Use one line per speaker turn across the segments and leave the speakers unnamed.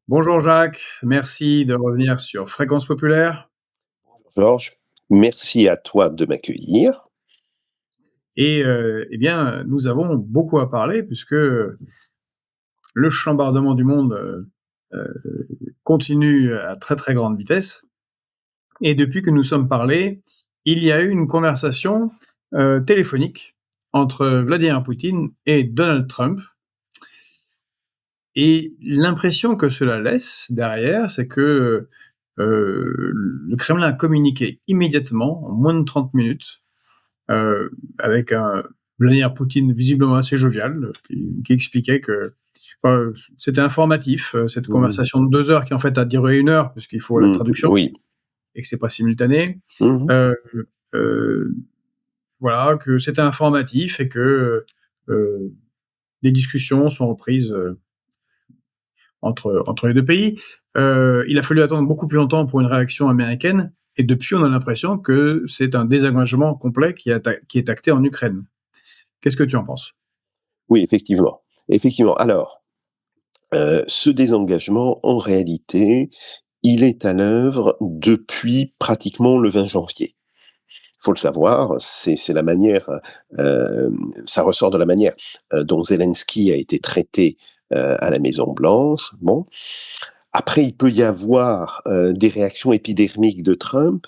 Bonjour Jacques, merci de revenir sur Fréquence Populaire.
Georges, merci à toi de m'accueillir.
Eh bien, nous avons beaucoup à parler puisque le chambardement du monde euh, continue à très très grande vitesse. Et depuis que nous sommes parlé, il y a eu une conversation téléphonique entre Vladimir Poutine et Donald Trump. Et l'impression que cela laisse derrière, c'est que le Kremlin a communiqué immédiatement, en moins de 30 minutes, avec un Vladimir Poutine visiblement assez jovial, qui expliquait que c'était informatif, cette
Mmh.
conversation de 2 heures qui en fait a duré 1 heure, puisqu'il faut la traduction,
Oui.
et que c'est pas simultané.
Mmh.
Euh, euh, voilà, que c'était informatif et que euh, les discussions sont reprises entre les deux pays. Il a fallu attendre beaucoup plus longtemps pour une réaction américaine, et depuis, on a l'impression que c'est un désengagement complet qui est acté en Ukraine. Qu'est-ce que tu en penses?
Oui, effectivement. Effectivement. Alors, ce désengagement, en réalité, il est à l'œuvre depuis pratiquement le 20 janvier. Il faut le savoir, c'est la manière, ça ressort de la manière, dont Zelensky a été traité, à la Maison Blanche. Bon. Après, il peut y avoir, des réactions épidermiques de Trump.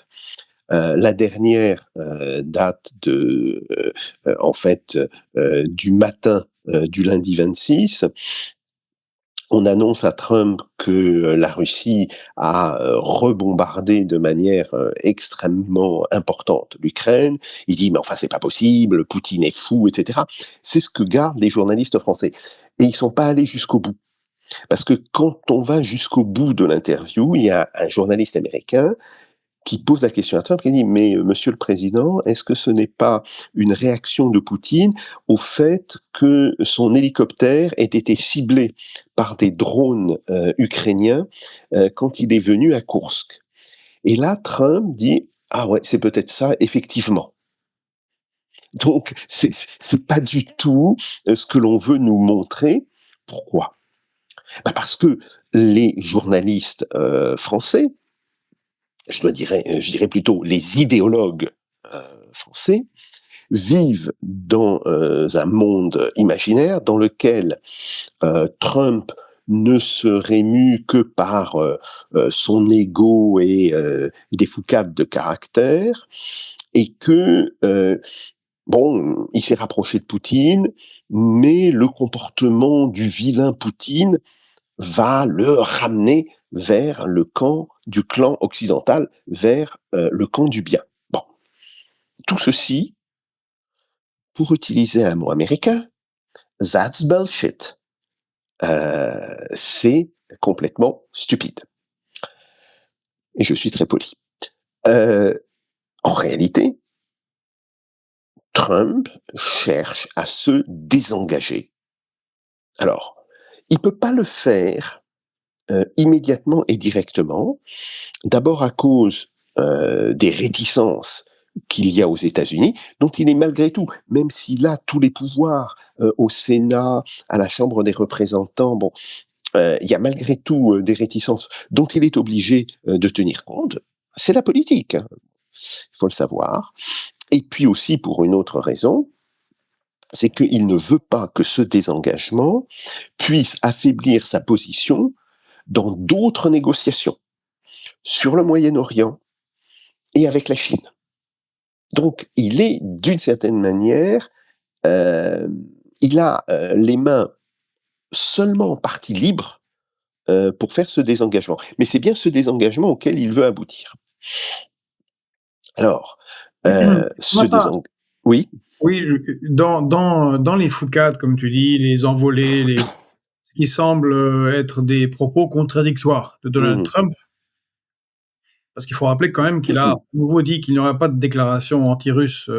La dernière, date de, en fait, du matin, du lundi 26. On annonce à Trump que, la Russie a, rebombardé de manière, extrêmement importante l'Ukraine. Il dit: «Mais enfin, c'est pas possible, Poutine est fou» et cetera. C'est ce que gardent les journalistes français et ils sont pas allés jusqu'au bout. Parce que quand on va jusqu'au bout de l'interview, il y a un journaliste américain qui pose la question à Trump, qui dit: «Mais, monsieur le président, est-ce que ce n'est pas une réaction de Poutine au fait que son hélicoptère ait été ciblé par des drones, ukrainiens, quand il est venu à Koursk?» Et là, Trump dit: «Ah ouais, c'est peut-être ça, effectivement». Donc c'est pas du tout, ce que l'on veut nous montrer. Pourquoi? Bah, parce que les journalistes, français, je dirais plutôt les idéologues, heu, français, vivent dans, un monde imaginaire dans lequel, Trump ne serait mû que par, son ego et des foucades de caractère et que, bon, il s'est rapproché de Poutine, mais le comportement du vilain Poutine va le ramener vers le camp du clan occidental, vers, le camp du bien. Bon, tout ceci, pour utiliser un mot américain, that's bullshit. C'est complètement stupide et je suis très poli. Heu, En réalité, Trump cherche à se désengager. Alors, il peut pas le faire, immédiatement et directement. D'abord à cause, des réticences qu'il y a aux États-Unis, dont il est malgré tout, même s'il a tous les pouvoirs, au Sénat, à la Chambre des représentants, bon, il y a malgré tout, des réticences dont il est obligé, de tenir compte. C'est la politique, hein, il faut le savoir. Et puis aussi pour une autre raison, c'est qu'il ne veut pas que ce désengagement puisse affaiblir sa position dans d'autres négociations, sur le Moyen-Orient et avec la Chine. Donc il est d'une certaine manière, hem, il a, les mains seulement en partie libres, pour faire ce désengagement. Mais c'est bien ce désengagement auquel il veut aboutir. Alors,
On
ce
n'a pas,
déseng oui?
oui, dans les foucades, comme tu dis, les envolées, ce qui semble être des propos contradictoires de Donald
Mmh.
Trump, parce qu'il faut rappeler quand même qu'il a à
Mmh.
nouveau dit qu'il n'y aura pas de déclaration anti-russe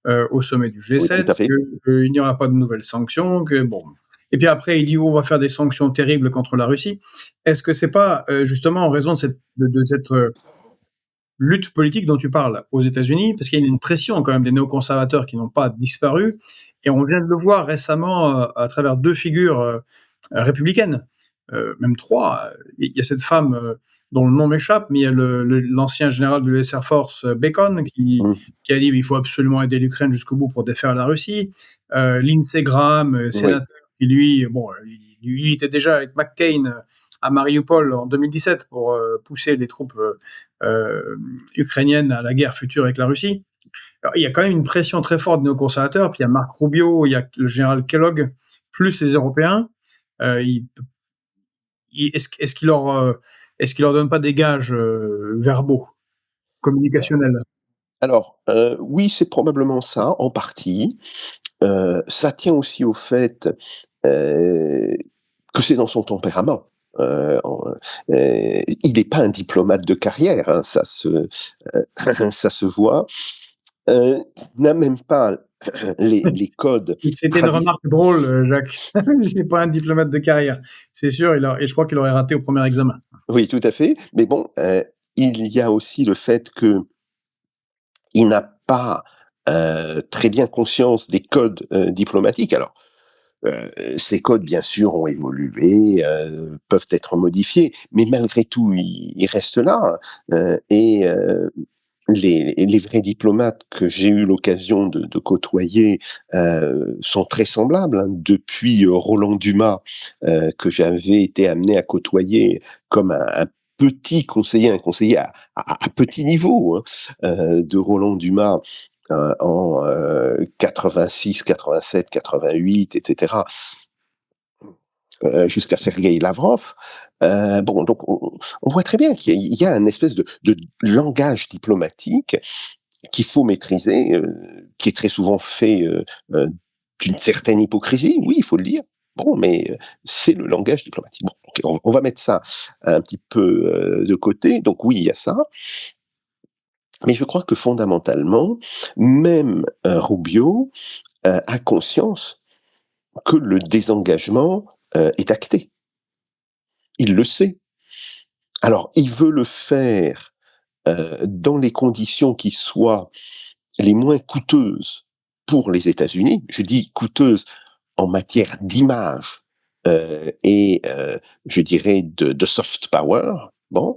au sommet du
Oui, tout
G7,
à fait.
qu'il n'y aura pas de nouvelles sanctions, que bon. Et puis après, il dit on va faire des sanctions terribles contre la Russie. Est-ce que c'est pas justement en raison de cette lutte politique dont tu parles aux États-Unis, parce qu'il y a une pression quand même des néoconservateurs qui n'ont pas disparu, et on vient de le voir récemment à travers deux figures républicaines. même 3. Il y a cette femme dont le nom m'échappe, mais il y a l'ancien général de l'US Air Force, Bacon, qui a dit il faut absolument aider l'Ukraine jusqu'au bout pour défaire la Russie. Lindsey Graham,
Oui.
sénateur, qui lui était déjà avec McCain à Mariupol en 2017 pour pousser les troupes ukrainiennes à la guerre future avec la Russie. Alors, il y a quand même une pression très forte de nos conservateurs, puis il y a Marc Rubio, il y a le général Kellogg, plus les Européens. Est-ce qu'il leur donne pas des gages verbaux, communicationnels?
Alors, oui, c'est probablement ça, en partie. Ça tient aussi au fait, heu, que c'est dans son tempérament. En il n'est pas un diplomate de carrière, hein, ça se voit. Il n'a même pas les codes
C'était une
tradi
remarque drôle, Jacques. Il n'est pas un diplomate de carrière. C'est sûr, et je crois qu'il aurait raté au premier examen.
oui, tout à fait, mais bon, il y a aussi le fait qu'il n'a pas, très bien conscience des codes, diplomatiques. Alors, ces codes, bien sûr, ont évolué, peuvent être modifiés, mais malgré tout, ils restent là, et les vrais diplomates que j'ai eu l'occasion de côtoyer, sont très semblables, hein. Depuis, Roland Dumas, que j'avais été amené à côtoyer comme un petit conseiller, un conseiller à petit niveau, hein, de Roland Dumas, en, 86, 87, 88 et cetera, jusqu'à Sergueï Lavrov. Bon, donc on voit très bien qu'il y a un espèce de langage diplomatique qu'il faut maîtriser, qui est très souvent fait, d'une certaine hypocrisie, oui, il faut le dire. Bon, mais c'est le langage diplomatique. Bon, OK, on va mettre ça un petit peu, de côté. Donc oui, il y a ça, mais je crois que fondamentalement, même, Rubio, a conscience que le désengagement, est acté. Il le sait. Alors il veut le faire, dans les conditions qui soient les moins coûteuses pour les États-Unis. Je dis coûteuses en matière d'image, et je dirais de soft power. Bon,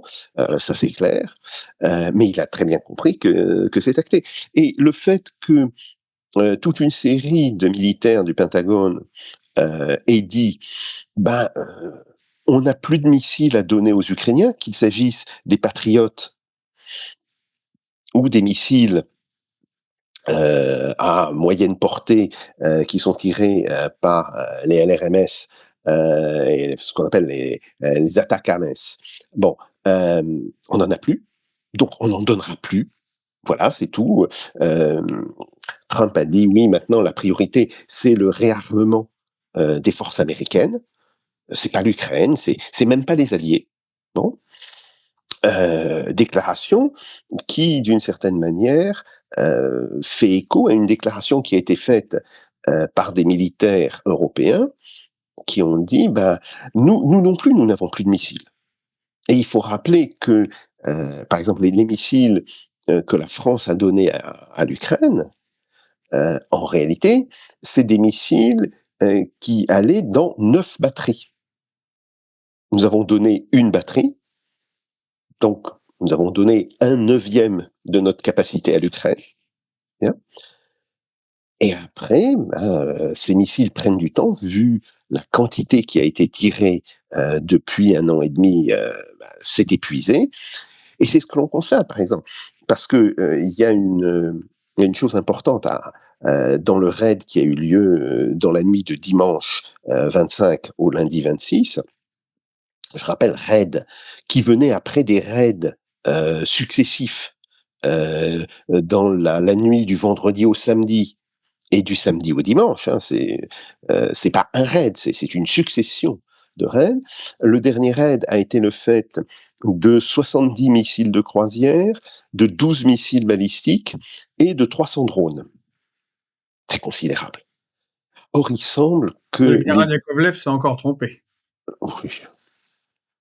ça c'est clair, mais il a très bien compris que c'est acté, et le fait que, toute une série de militaires du Pentagone, ait dit: «Ben, on n'a plus de missiles à donner aux Ukrainiens», qu'il s'agisse des Patriotes ou des missiles à moyenne portée, qui sont tirés, par, les LRMS, et ce qu'on appelle les ATACMS. Bon, on n'en a plus, donc on n'en donnera plus. Voilà, c'est tout. Trump a dit: «Oui, maintenant la priorité, c'est le réarmement, des forces américaines». C'est pas l'Ukraine, c'est même pas les alliés. Bon, déclaration qui, d'une certaine manière, fait écho à une déclaration qui a été faite, par des militaires européens qui ont dit: «Ben, nous non plus, nous n'avons plus de missiles». Et il faut rappeler que, par exemple, les missiles, que la France a donnés à l'Ukraine, en réalité, c'est des missiles, qui allaient dans 9 batteries. Nous avons donné une batterie, donc nous avons donné 1/9 de notre capacité à l'Ukraine. Bien. Et après, ben, ces missiles prennent du temps, vu la quantité qui a été tirée, depuis 1 an et demi, bah, s'est épuisée, et c'est ce que l'on constate, par exemple. Parce que, il y a une chose importante dans le raid qui a eu lieu, dans la nuit de dimanche, 25 au lundi 26. Je rappelle, raid qui venait après des raids, successifs, dans la nuit du vendredi au samedi et du samedi au dimanche, hein. C'est pas un raid, c'est une succession de raids. Le dernier raid a été le fait de 70 missiles de croisière, de 12 missiles balistiques et de 300 drones. C'est considérable. Or, il semble
Le
que
général Yakovlev s'est encore trompé
oui,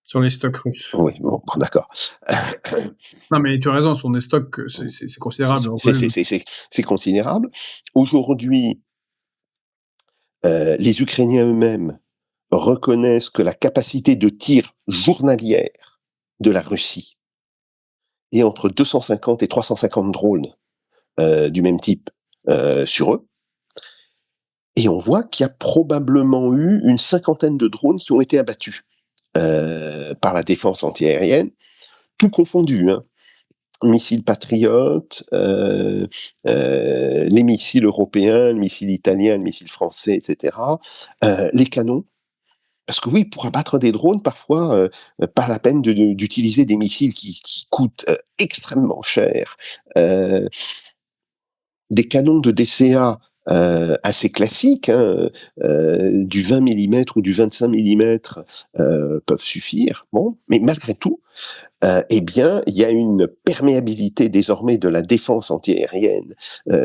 sur les stocks russes.
oui, bon, d'accord.
Non, mais tu as raison, sur des stocks, c'est considérable en
C'est c'est
volume.
c'est c'est c'est considérable. Aujourd'hui, les Ukrainiens eux-mêmes reconnaissent que la capacité de tir journalière de la Russie est entre 250 et 350 drones du même type sur eux. Et on voit qu'il y a probablement eu une cinquantaine de drones qui ont été abattus par la défense antiaérienne, tout confondu, hein. Missiles patriotes, les missiles européens, le missile italien, le missile français, etc. Les canons. Parce que oui, pour abattre des drones, parfois, pas la peine d'utiliser des missiles qui coûtent extrêmement cher. Des canons de DCA assez classiques, hein, du 20 mm ou du 25 mm peuvent suffire. Bon, mais malgré tout, eh bien, il y a une perméabilité désormais de la défense antiaérienne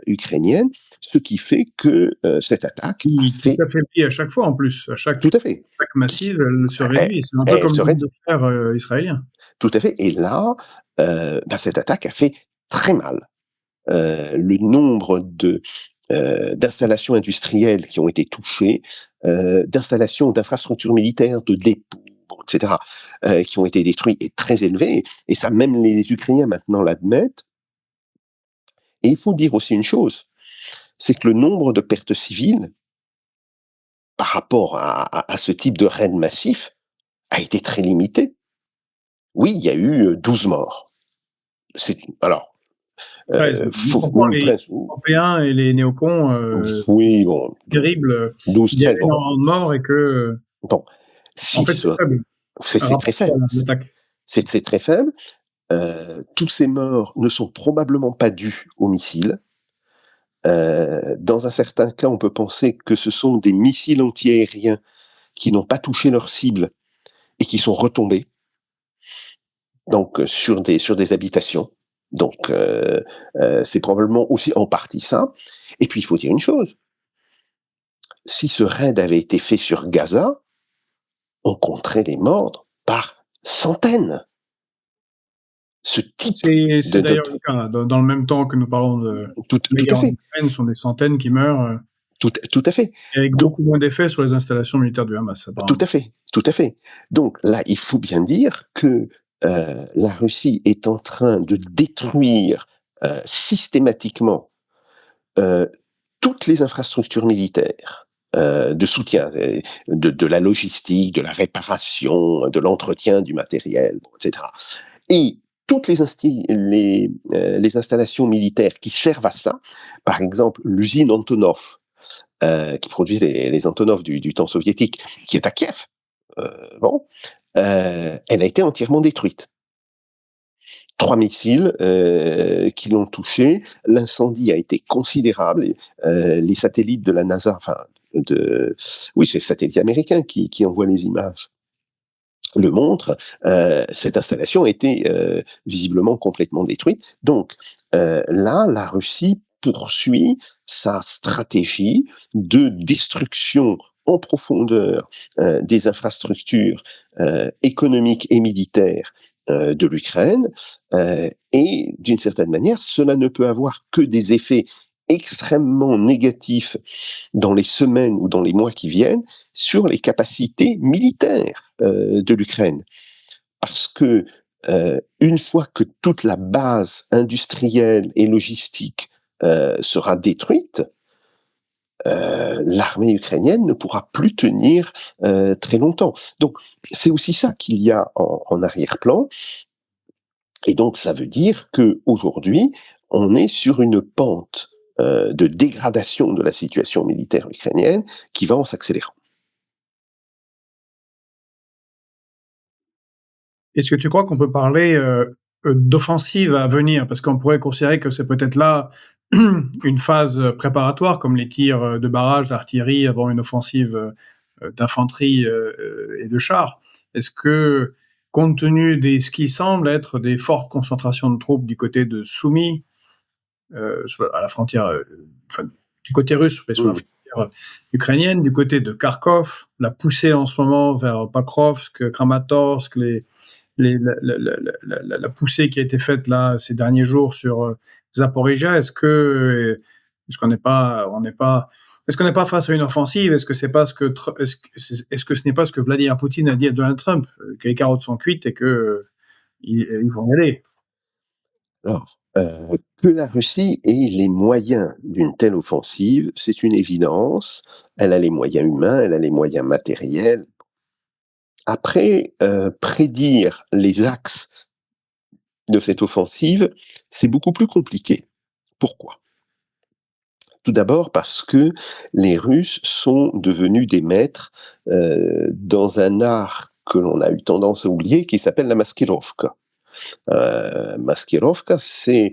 ukrainienne, ce qui fait que cette attaque a
Qui
fait
s'affaiblit à chaque fois en plus. À
tout
chaque
à fait.
attaque massive, elle se
Elle,
réduit. C'est un peu
elle
comme le
serait
nombre de fer israélien.
tout à fait. Et là, cette attaque a fait très mal. Le nombre d'installations industrielles qui ont été touchées, d'installations d'infrastructures militaires, de dépôts, etc., qui ont été détruits est très élevé. Et ça, même les Ukrainiens maintenant l'admettent. Et il faut dire aussi une chose, c'est que le nombre de pertes civiles par rapport à ce type de raid massif a été très limité. Oui, il y a eu 12 morts. Alors,
Enfin,
faut,
pourtant les Européens et les néocons,
oui, bon,
terribles,
12,
il y a
13, bon,
énormément de morts et que,
bon,
en
si
fait, c'est faible
c'est très
rapporté
faible,
à l'attaque.
c'est très faible. Tous ces morts ne sont probablement pas dus aux missiles. Dans un certain cas, on peut penser que ce sont des missiles antiaériens qui n'ont pas touché leur cible et qui sont retombés, donc sur des habitations. Donc, c'est probablement aussi en partie ça. Et puis, il faut dire une chose, si ce raid avait été fait sur Gaza, on compterait les morts par centaines. Ce type
C'est
de
d'ailleurs le cas. Dans le même temps que nous parlons de la
tout à
guerre en
fait,
Ukraine, ce sont des centaines qui meurent,
tout à fait.
et avec
Donc
beaucoup moins d'effets sur les installations militaires du Hamas,
tout
apparemment.
à fait, tout à fait. Donc là, il faut bien dire que, la Russie est en train de détruire, systématiquement, heu, toutes les infrastructures militaires, de soutien, de la logistique, de la réparation, de l'entretien du matériel, bon, et cetera. Et toutes les installations militaires qui servent à cela, par exemple l'usine Antonov, qui produit les Antonov du temps soviétique, qui est à Kiev, bon, elle a été entièrement détruite. 3 missiles qui l'ont touchée. L'incendie a été considérable. Les satellites de la NASA, enfin, oui, c'est les satellites américains qui envoient les images, le montrent. Cette installation a été visiblement complètement détruite. Donc là, la Russie poursuit sa stratégie de destruction en profondeur des infrastructures économiques et militaires de l'Ukraine, et d'une certaine manière, cela ne peut avoir que des effets extrêmement négatifs dans les semaines ou dans les mois qui viennent sur les capacités militaires de l'Ukraine. Parce que une fois que toute la base industrielle et logistique sera détruite, l'armée ukrainienne ne pourra plus tenir très longtemps. Donc c'est aussi ça qu'il y a en arrière-plan. Et donc ça veut dire qu'aujourd'hui, on est sur une pente de dégradation de la situation militaire ukrainienne qui va en s'accélérant.
Est-ce que tu crois qu'on peut parler d'offensive à venir? Parce qu'on pourrait considérer que c'est peut-être là une phase préparatoire, comme les tirs de barrage d'artillerie avant une offensive d'infanterie et de chars. Est-ce que, compte tenu de ce qui semble être des fortes concentrations de troupes du côté de Soumy, à la frontière, enfin, du côté russe, mais sur la
Mmh.
frontière ukrainienne, du côté de Kharkov, la poussée en ce moment vers Pakrovsk, Kramatorsk, la poussée qui a été faite là ces derniers jours sur Zaporizhia, est-ce qu'on n'est pas est-ce qu'on n'est pas face à une offensive? Est-ce que c'est pas ce que est-ce que ce n'est pas ce que Vladimir Poutine a dit à Donald Trump, que les carottes sont cuites et que ils vont y aller?
Alors, que la Russie ait les moyens d'une telle offensive, c'est une évidence. Elle a les moyens humains, elle a les moyens matériels. Après, prédire les axes de cette offensive, c'est beaucoup plus compliqué. Pourquoi? Tout d'abord parce que les Russes sont devenus des maîtres, dans un art que l'on a eu tendance à oublier, qui s'appelle la maskirovka. Maskirovka, c'est,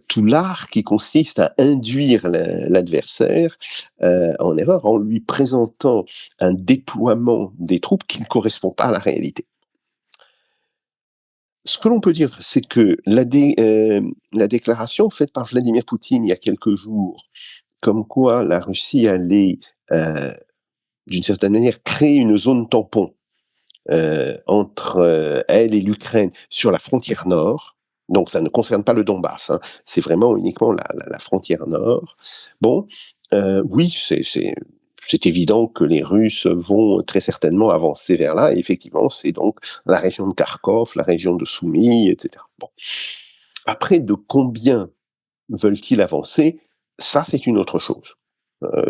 tout l'art qui consiste à induire l'adversaire, en erreur en lui présentant un déploiement des troupes qui ne correspond pas à la réalité. Ce que l'on peut dire, c'est que la déclaration faite par Vladimir Poutine il y a quelques jours, comme quoi la Russie allait, d'une certaine manière, créer une zone tampon, entre, elle et l'Ukraine sur la frontière nord, donc ça ne concerne pas le Donbass, hein, c'est vraiment uniquement la frontière nord. Bon, oui, c'est évident que les Russes vont très certainement avancer vers là et effectivement, c'est donc la région de Kharkov, la région de Soumy et cetera. Bon. Après, de combien veulent-ils avancer? Ça, c'est une autre chose,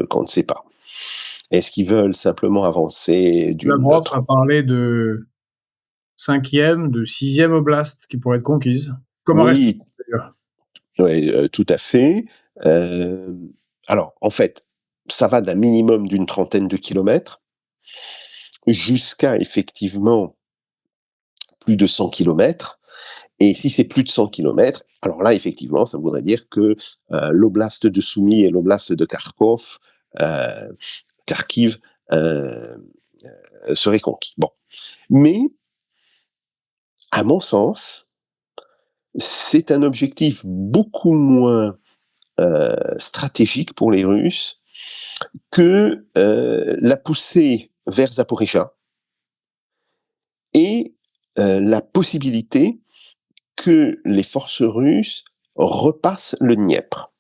qu'on ne sait pas. Est-ce qu'ils veulent simplement avancer d'une
Lavrov a parlé de 5e, de 6e oblast qui pourraient être conquises, comme un reste
Oui,
d'ailleurs.
ouais, tout à fait. Alors, en fait, ça va d'un minimum d'une trentaine de kilomètres jusqu'à effectivement plus de 100 kilomètres. Et si c'est plus de 100 kilomètres, alors là, effectivement, ça voudrait dire que l'oblast de Soumy et l'oblast de Kharkov, Kharkiv, seraient conquis. Bon. Mais, à mon sens, c'est un objectif beaucoup moins stratégique pour les Russes que la poussée vers Zaporijjia et la possibilité que les forces russes repassent le Dniepr.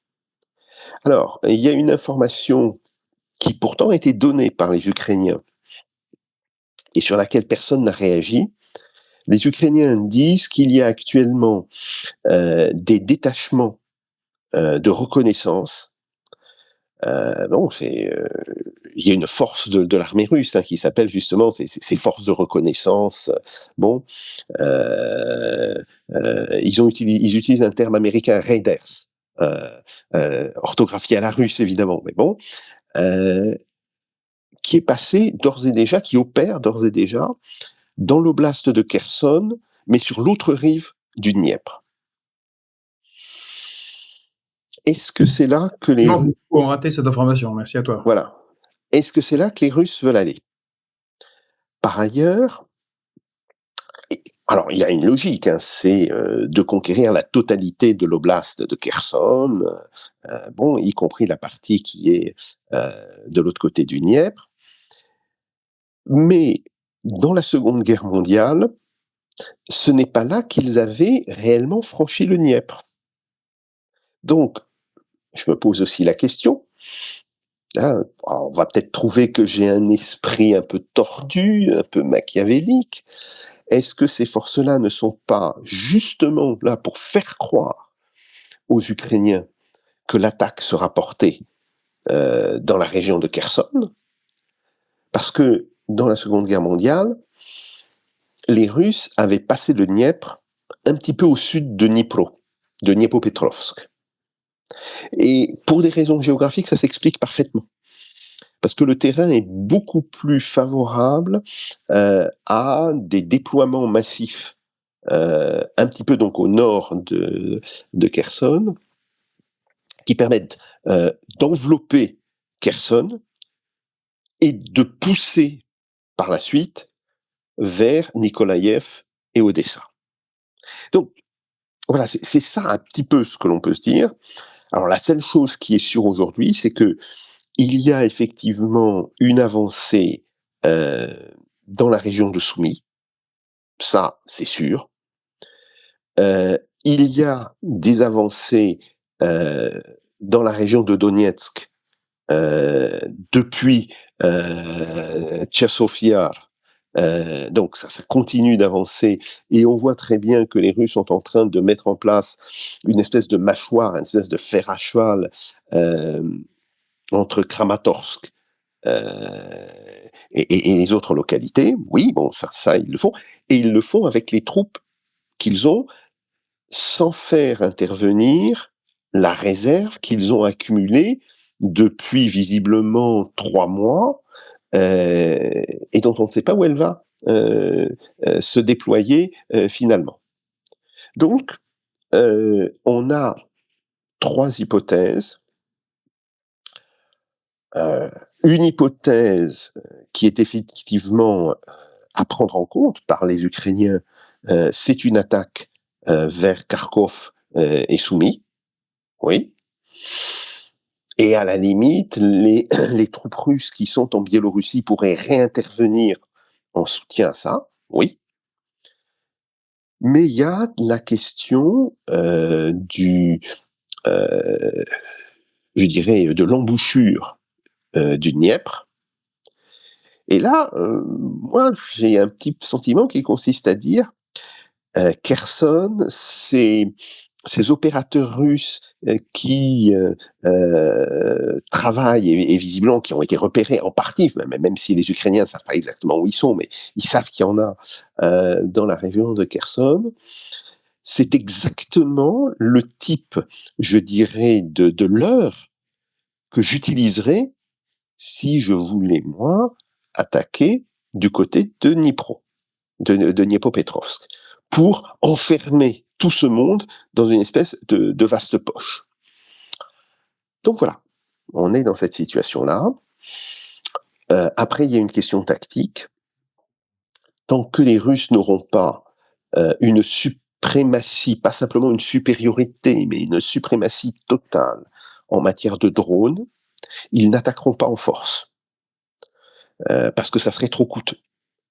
Alors, il y a une information qui pourtant a été donnée par les Ukrainiens et sur laquelle personne n'a réagi. Les Ukrainiens disent qu'il y a actuellement des détachements de reconnaissance. Bon, il y a une force de l'armée russe, hein, qui s'appelle justement ces forces de reconnaissance. Bon, ils utilisent un terme américain, raiders, orthographié à la russe évidemment, mais bon, qui est passé d'ores et déjà, qui opère d'ores et déjà dans l'oblast de Kherson, mais sur l'autre rive du Dniepr. Est-ce que c'est là que les
Non, beaucoup ont raté cette information. Merci à toi.
voilà. Est-ce que c'est là que les Russes veulent aller? Par ailleurs, alors il y a une logique, hein, c'est de conquérir la totalité de l'oblast de Kherson, bon, y compris la partie qui est de l'autre côté du Dniepr. Mais dans la Seconde Guerre mondiale, ce n'est pas là qu'ils avaient réellement franchi le Dniepr. Donc, je me pose aussi la question, hein, on va peut-être trouver que j'ai un esprit un peu tordu, un peu machiavélique. Est-ce que ces forces-là ne sont pas justement là pour faire croire aux Ukrainiens que l'attaque sera portée dans la région de Kherson? Parce que dans la Seconde Guerre mondiale, les Russes avaient passé le Dniepr un petit peu au sud de Dnipro, de Dniepopetrovsk. Et pour des raisons géographiques, ça s'explique parfaitement. Parce que le terrain est beaucoup plus favorable à des déploiements massifs, un petit peu donc au nord de Kherson, qui permettent d'envelopper Kherson et de pousser par la suite vers Nikolaïev et Odessa. Donc voilà, c'est ça un petit peu ce que l'on peut se dire. Alors la seule chose qui est sûre aujourd'hui, c'est que il y a effectivement une avancée dans la région de Soumy, ça c'est sûr. Il y a des avancées dans la région de Donetsk, depuis Tchassofyar. Donc ça continue d'avancer et on voit très bien que les Russes sont en train de mettre en place une espèce de mâchoire, une espèce de fer à cheval entre Kramatorsk et les autres localités. Oui, bon, ça ils le font. Et ils le font avec les troupes qu'ils ont, sans faire intervenir la réserve qu'ils ont accumulée depuis visiblement 3 mois, et dont on ne sait pas où elle va se déployer finalement. Donc, on a 3 hypothèses. Une hypothèse qui est effectivement à prendre en compte par les Ukrainiens, c'est une attaque vers Kharkov et Soumy, oui. Et à la limite, les troupes russes qui sont en Biélorussie pourraient réintervenir en soutien à ça, oui. Mais il y a la question je dirais, de l'embouchure du Dniepr. Et là, moi, j'ai un petit sentiment qui consiste à dire, Kherson, ces opérateurs russes qui travaillent et visiblement qui ont été repérés en partie, même si les Ukrainiens ne savent pas exactement où ils sont, mais ils savent qu'il y en a dans la région de Kherson. C'est exactement le type, je dirais, de leurre que j'utiliserais si je voulais, moi, attaquer du côté de Dnipro, de Dniepopetrovsk, pour enfermer tout ce monde dans une espèce de vaste poche. Donc voilà, on est dans cette situation-là. Après, il y a une question tactique. Tant que les Russes n'auront pas une suprématie, pas simplement une supériorité, mais une suprématie totale en matière de drones, ils n'attaqueront pas en force. Parce que ça serait trop coûteux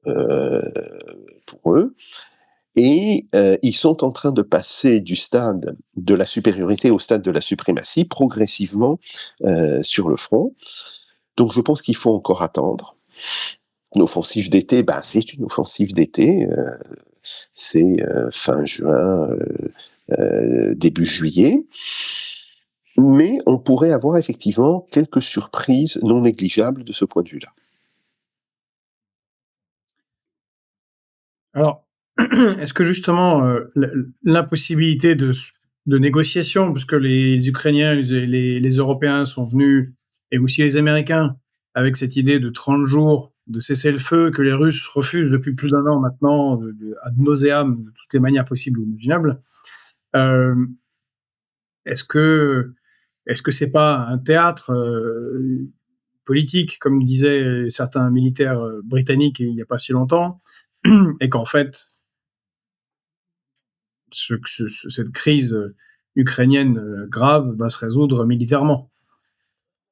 pour eux. Et ils sont en train de passer du stade de la supériorité au stade de la suprématie, progressivement sur le front. Donc je pense qu'il faut encore attendre. L'offensive d'été, c'est une offensive d'été. C'est fin juin, début juillet. Mais on pourrait avoir effectivement quelques surprises non négligeables de ce point de vue-là.
Alors, est-ce que justement l'impossibilité de négociation, puisque les Ukrainiens, les Européens sont venus, et aussi les Américains, avec cette idée de 30 jours de cessez-le-feu que les Russes refusent depuis plus d'1 an maintenant, ad nauseam, de toutes les manières possibles et imaginables, euh, est-ce que c'est pas un théâtre politique, comme disaient certains militaires britanniques il n'y a pas si longtemps, et qu'en fait, cette crise ukrainienne grave va se résoudre militairement?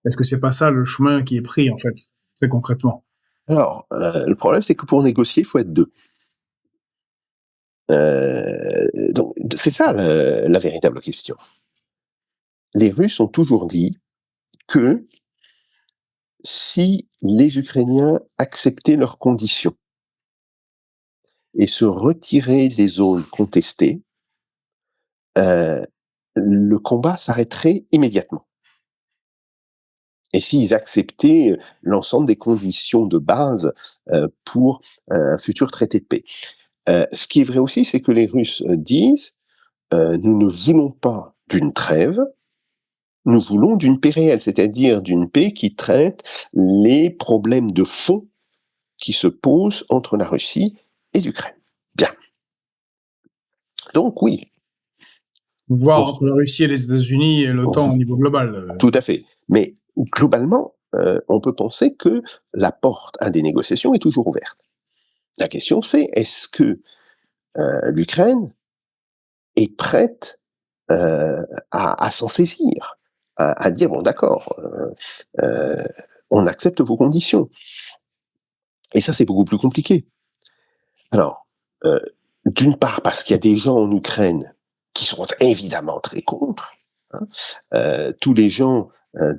Est-ce que c'est pas ça le chemin qui est pris, en fait, très concrètement?
Alors, le problème, c'est que pour négocier, il faut être deux. Donc, c'est ça la véritable question. Les Russes ont toujours dit que si les Ukrainiens acceptaient leurs conditions et se retiraient des zones contestées, le combat s'arrêterait immédiatement. Et s'ils acceptaient l'ensemble des conditions de base pour un futur traité de paix. Ce qui est vrai aussi, c'est que les Russes disent nous ne voulons pas d'une trêve, nous voulons d'une paix réelle, c'est-à-dire d'une paix qui traite les problèmes de fond qui se posent entre la Russie et l'Ukraine. Bien. Donc oui.
Voire entre la Russie et les États-Unis et l'OTAN au niveau global.
Tout à fait. Mais globalement, on peut penser que la porte à des négociations est toujours ouverte. La question c'est, est-ce que l'Ukraine est prête à s'en saisir, à dire bon d'accord, on accepte vos conditions. Et ça c'est beaucoup plus compliqué. Alors, d'une part parce qu'il y a des gens en Ukraine qui sont évidemment très contre, Tous les gens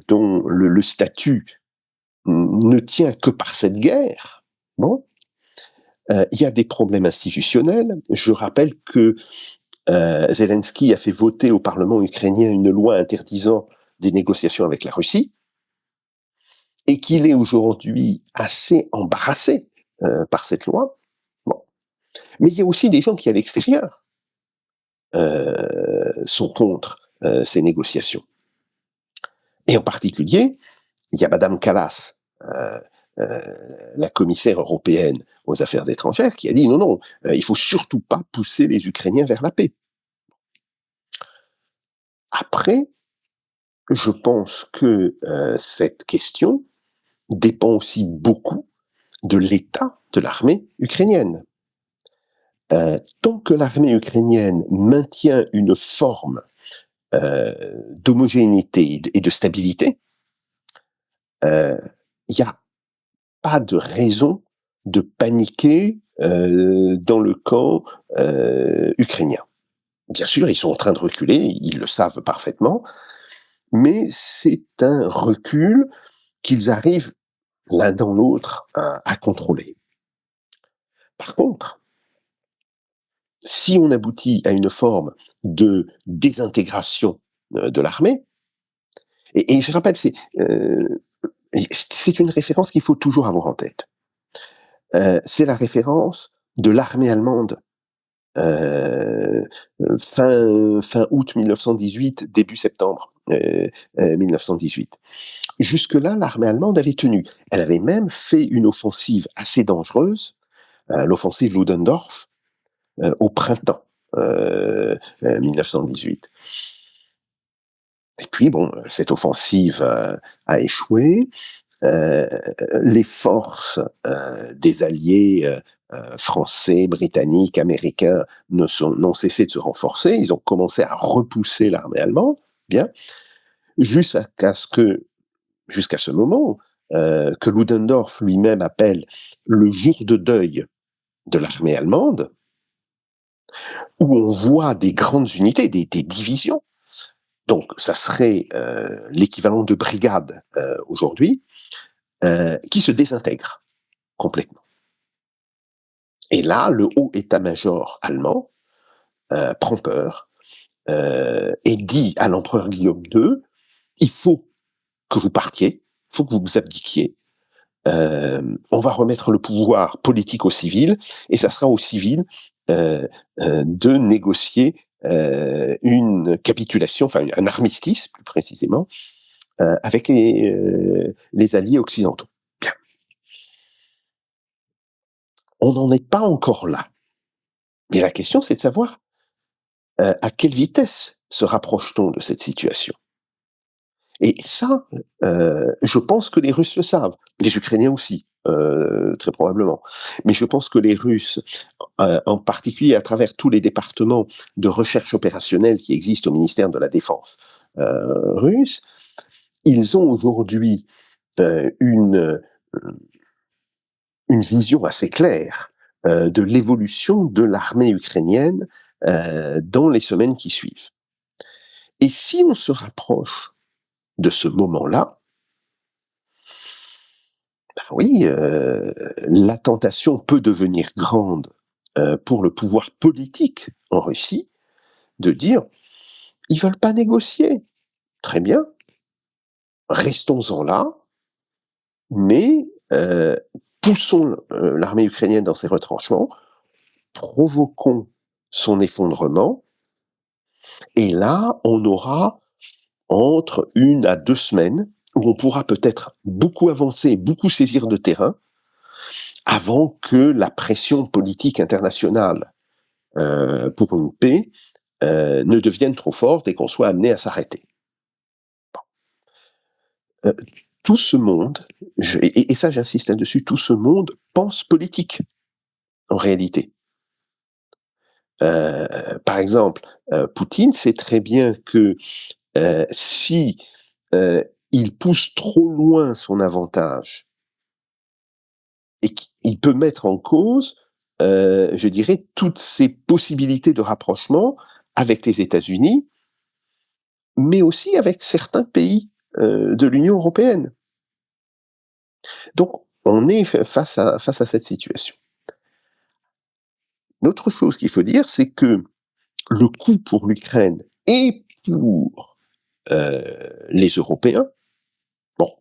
dont le statut ne tient que par cette guerre, bon, il y a des problèmes institutionnels. Je rappelle que Zelensky a fait voter au Parlement ukrainien une loi interdisant des négociations avec la Russie, et qu'il est aujourd'hui assez embarrassé par cette loi. Bon. Mais il y a aussi des gens qui, à l'extérieur, sont contre ces négociations. Et en particulier, il y a Madame Kallas, la commissaire européenne aux affaires étrangères, qui a dit non, il faut surtout pas pousser les Ukrainiens vers la paix. Après, je pense que cette question dépend aussi beaucoup de l'état de l'armée ukrainienne. Tant que l'armée ukrainienne maintient une forme d'homogénéité et de stabilité, il n'y a pas de raison de paniquer dans le camp ukrainien. Bien sûr, ils sont en train de reculer, ils le savent parfaitement, mais c'est un recul qu'ils arrivent l'un dans l'autre à contrôler. Par contre, si on aboutit à une forme de désintégration de l'armée, et je rappelle, c'est une référence qu'il faut toujours avoir en tête. C'est la référence de l'armée allemande fin août 1918, début septembre 1918. Jusque-là, l'armée allemande avait tenu. Elle avait même fait une offensive assez dangereuse, l'offensive Ludendorff, au printemps 1918. Et puis, bon, cette offensive a échoué. Les forces des alliés français, britanniques, américains n'ont cessé de se renforcer. Ils ont commencé à repousser l'armée allemande, bien, jusqu'à ce moment que Ludendorff lui-même appelle le jour de deuil de l'armée allemande, où on voit des grandes unités, des divisions. Donc, ça serait l'équivalent de brigade aujourd'hui, qui se désintègrent complètement. Et là, le haut état-major allemand prend peur et dit à l'empereur Guillaume II, il faut que vous partiez, il faut que vous vous abdiquiez, on va remettre le pouvoir politique aux civils, et ça sera aux civils de négocier une capitulation, enfin un armistice plus précisément, avec les alliés occidentaux. Bien. On n'en est pas encore là. Mais la question, c'est de savoir à quelle vitesse se rapproche-t-on de cette situation? Et ça, je pense que les Russes le savent, les Ukrainiens aussi, très probablement. Mais je pense que les Russes, en particulier à travers tous les départements de recherche opérationnelle qui existent au ministère de la Défense russe, ils ont aujourd'hui une vision assez claire de l'évolution de l'armée ukrainienne dans les semaines qui suivent. Et si on se rapproche de ce moment-là, ben oui, la tentation peut devenir grande pour le pouvoir politique en Russie de dire ils veulent pas négocier, très bien, restons-en là, mais poussons l'armée ukrainienne dans ses retranchements, provoquons son effondrement, et là on aura entre 1 à 2 semaines où on pourra peut-être beaucoup avancer, beaucoup saisir de terrain, avant que la pression politique internationale pour une paix ne devienne trop forte et qu'on soit amené à s'arrêter. Tout ce monde, et ça j'insiste là-dessus, tout ce monde pense politique, en réalité. Par exemple, Poutine sait très bien que si il pousse trop loin son avantage et qu'il peut mettre en cause, je dirais, toutes ses possibilités de rapprochement avec les États-Unis, mais aussi avec certains pays de l'Union européenne. Donc, on est face à cette situation. L'autre chose qu'il faut dire, c'est que le coût pour l'Ukraine et pour les Européens, bon,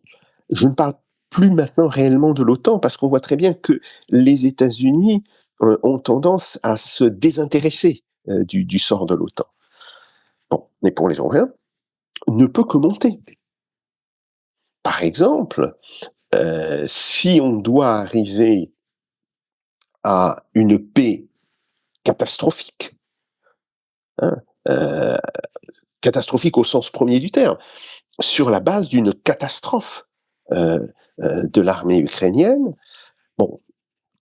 je ne parle plus maintenant réellement de l'OTAN, parce qu'on voit très bien que les États-Unis ont tendance à se désintéresser du sort de l'OTAN. Bon, mais pour les Européens, ne peut que monter. Par exemple, si on doit arriver à une paix catastrophique, hein, euh, catastrophique au sens premier du terme, sur la base d'une catastrophe euh, de l'armée ukrainienne, bon,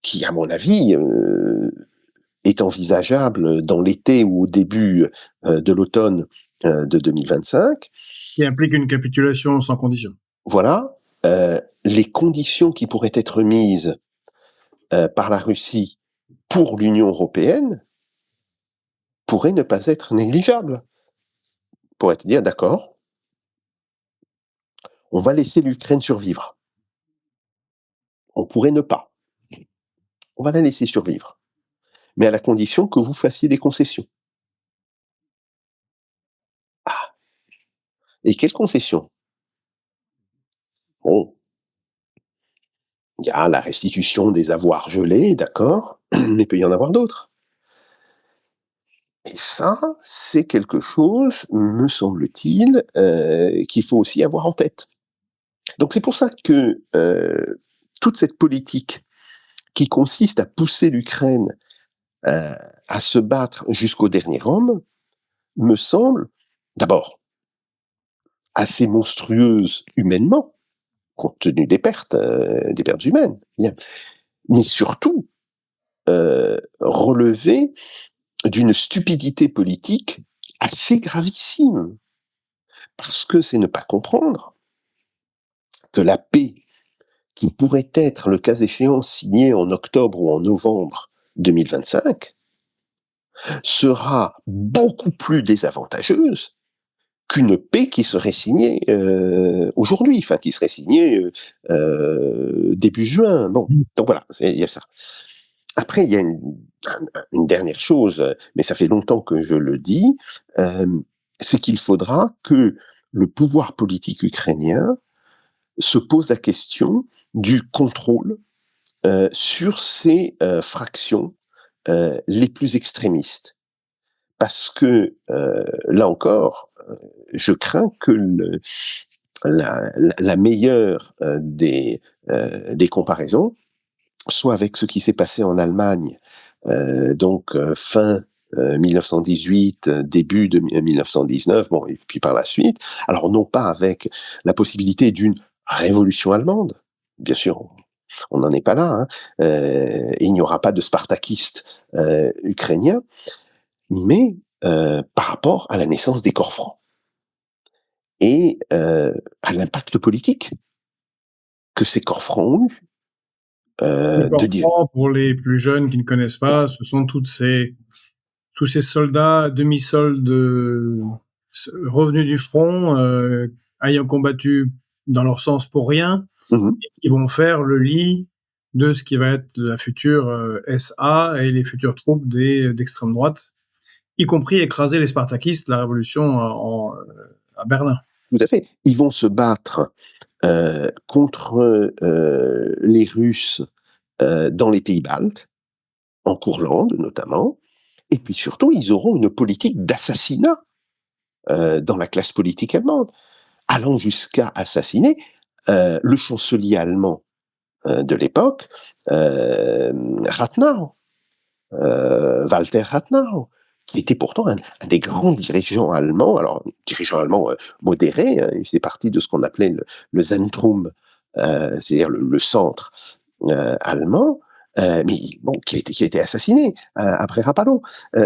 qui, à mon avis, est envisageable dans l'été ou au début de l'automne de 2025.
Ce qui implique une capitulation sans condition.
Voilà, les conditions qui pourraient être mises par la Russie pour l'Union européenne pourraient ne pas être négligeables. Pourrait dire, d'accord, on va laisser l'Ukraine survivre. On pourrait ne pas. On va la laisser survivre. Mais à la condition que vous fassiez des concessions. Ah, et quelles concessions? Bon, il y a la restitution des avoirs gelés, d'accord, mais il peut y en avoir d'autres. Et ça, c'est quelque chose, me semble-t-il, qu'il faut aussi avoir en tête. Donc c'est pour ça que toute cette politique qui consiste à pousser l'Ukraine à se battre jusqu'au dernier homme, me semble, d'abord, assez monstrueuse humainement, compte tenu des pertes humaines, bien, mais surtout relever d'une stupidité politique assez gravissime, parce que c'est ne pas comprendre que la paix qui pourrait être, le cas échéant, signée en octobre ou en novembre 2025, sera beaucoup plus désavantageuse qu'une paix qui serait signée aujourd'hui, enfin qui serait signée début juin. Bon, donc voilà, il y a ça. Après, il y a une dernière chose, mais ça fait longtemps que je le dis, c'est qu'il faudra que le pouvoir politique ukrainien se pose la question du contrôle sur ces fractions les plus extrémistes. Parce que, là encore, je crains que la meilleure des comparaisons soit avec ce qui s'est passé en Allemagne, donc fin 1918, début de 1919, bon, et puis par la suite. Alors non pas avec la possibilité d'une révolution allemande, bien sûr, on n'en est pas là, hein, et il n'y aura pas de spartakistes ukrainiens, mais par rapport à la naissance des corps francs et à l'impact politique que ces corps francs ont eu.
Le corps
De dire,
franc, pour les plus jeunes qui ne connaissent pas, ce sont tous ces soldats demi-soldes revenus du front, ayant combattu dans leur sens pour rien, et qui vont faire le lit de ce qui va être la future SA et les futures troupes d'extrême droite, y compris écraser les spartakistes, la révolution à Berlin.
tout à fait. Ils vont se battre contre les Russes dans les pays baltes, en Courlande notamment, et puis surtout, ils auront une politique d'assassinat dans la classe politique allemande, allant jusqu'à assassiner le chancelier allemand de l'époque, Rathenau, Walter Rathenau, qui était pourtant un des grands dirigeants allemands, alors dirigeant allemand modéré, hein, il faisait partie de ce qu'on appelait le Zentrum, c'est-à-dire le centre allemand, mais bon, qui a été assassiné après Rapallo.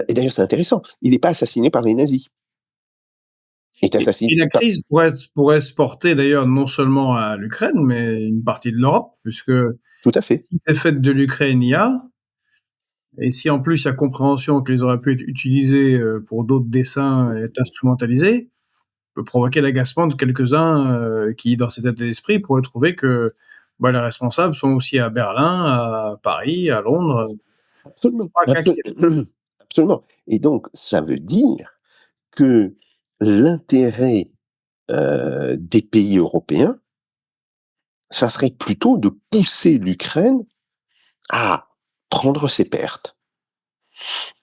Et d'ailleurs, c'est intéressant, il n'est pas assassiné par les nazis. Il est assassiné
Et la
par...
crise pourrait se porter d'ailleurs non seulement à l'Ukraine, mais une partie de l'Europe, puisque
Tout à fait.
si défaite de l'Ukraine il y a, et si en plus il y a compréhension qu'ils auraient pu être utilisés pour d'autres dessins et être instrumentalisés, peut provoquer l'agacement de quelques-uns qui, dans cet état d'esprit, pourraient trouver que les responsables sont aussi à Berlin, à Paris, à Londres,
Absolument,
pas qu'à Kiev.
absolument. Et donc, ça veut dire que l'intérêt des pays européens, ça serait plutôt de pousser l'Ukraine à prendre ses pertes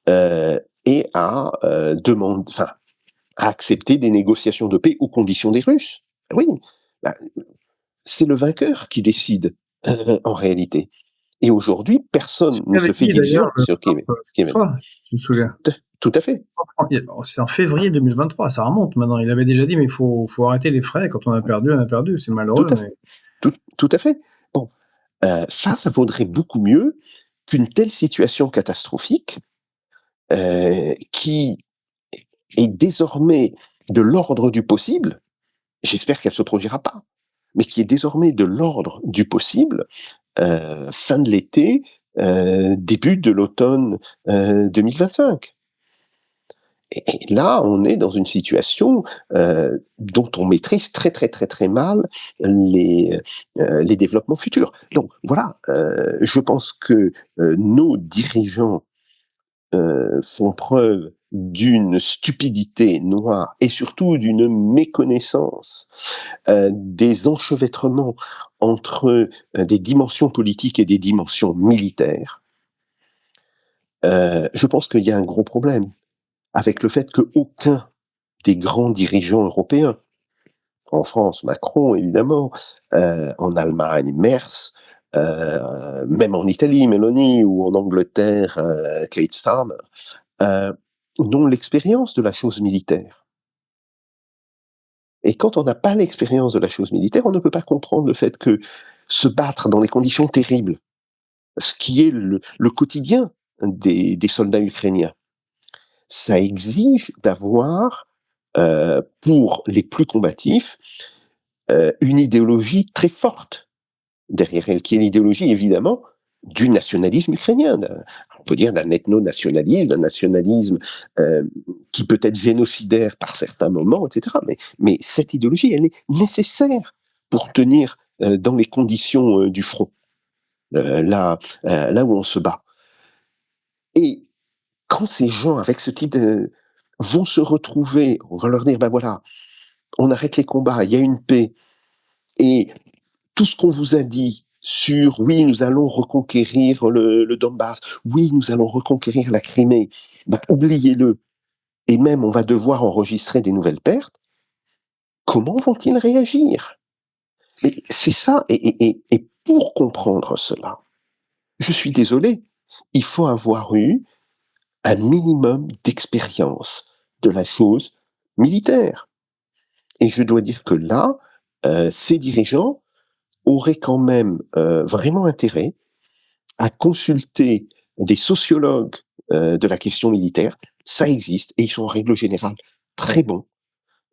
et à enfin, à accepter des négociations de paix aux conditions des Russes. Oui, bah, c'est le vainqueur qui décide en réalité. Et aujourd'hui,
C'est
personne
ce
ne se
qu'avait
fait
dit d'ailleurs
d'illusions sur Kiev. Kiev.
François, tu te souviens?
Tout à fait.
C'est en février 2023, ça remonte maintenant. Il avait déjà dit, mais faut arrêter les frais. Quand on a perdu, on a perdu. C'est
Tout
malheureux,
à fait.
mais
Tout à fait. Bon, ça vaudrait beaucoup mieux qu'une telle situation catastrophique qui est désormais de l'ordre du possible. J'espère qu'elle se produira pas, mais qui est désormais de l'ordre du possible, fin de l'été, début de l'automne 2025. Et là, on est dans une situation dont on maîtrise très très très très mal les développements futurs. Donc voilà, je pense que nos dirigeants font preuve d'une stupidité noire et surtout d'une méconnaissance des enchevêtrements entre des dimensions politiques et des dimensions militaires. Je pense qu'il y a un gros problème avec le fait qu'aucun des grands dirigeants européens, en France, Macron évidemment, en Allemagne, Merz, même en Italie, Meloni, ou en Angleterre, Keir Starmer, n'ont l'expérience de la chose militaire. Et quand on n'a pas l'expérience de la chose militaire, on ne peut pas comprendre le fait que se battre dans des conditions terribles, ce qui est le quotidien des soldats ukrainiens, ça exige d'avoir, pour les plus combatifs, une idéologie très forte derrière elle, qui est l'idéologie évidemment du nationalisme ukrainien. On peut dire d'un ethno-nationalisme, d'un nationalisme qui peut être génocidaire par certains moments, etc. Mais cette idéologie, elle est nécessaire pour tenir dans les conditions du front, là où on se bat. Et quand ces gens avec ce type de vont se retrouver, on va leur dire, ben voilà, on arrête les combats, il y a une paix, et tout ce qu'on vous a dit sur oui, nous allons reconquérir le Donbass, oui, nous allons reconquérir la Crimée, bah, oubliez-le. Et même, on va devoir enregistrer des nouvelles pertes. Comment vont-ils réagir? Mais c'est ça, et pour comprendre cela, je suis désolé, il faut avoir eu un minimum d'expérience de la chose militaire. Et je dois dire que là, ces dirigeants auraient quand même vraiment intérêt à consulter des sociologues de la question militaire. Ça existe et ils sont en règle générale très bons.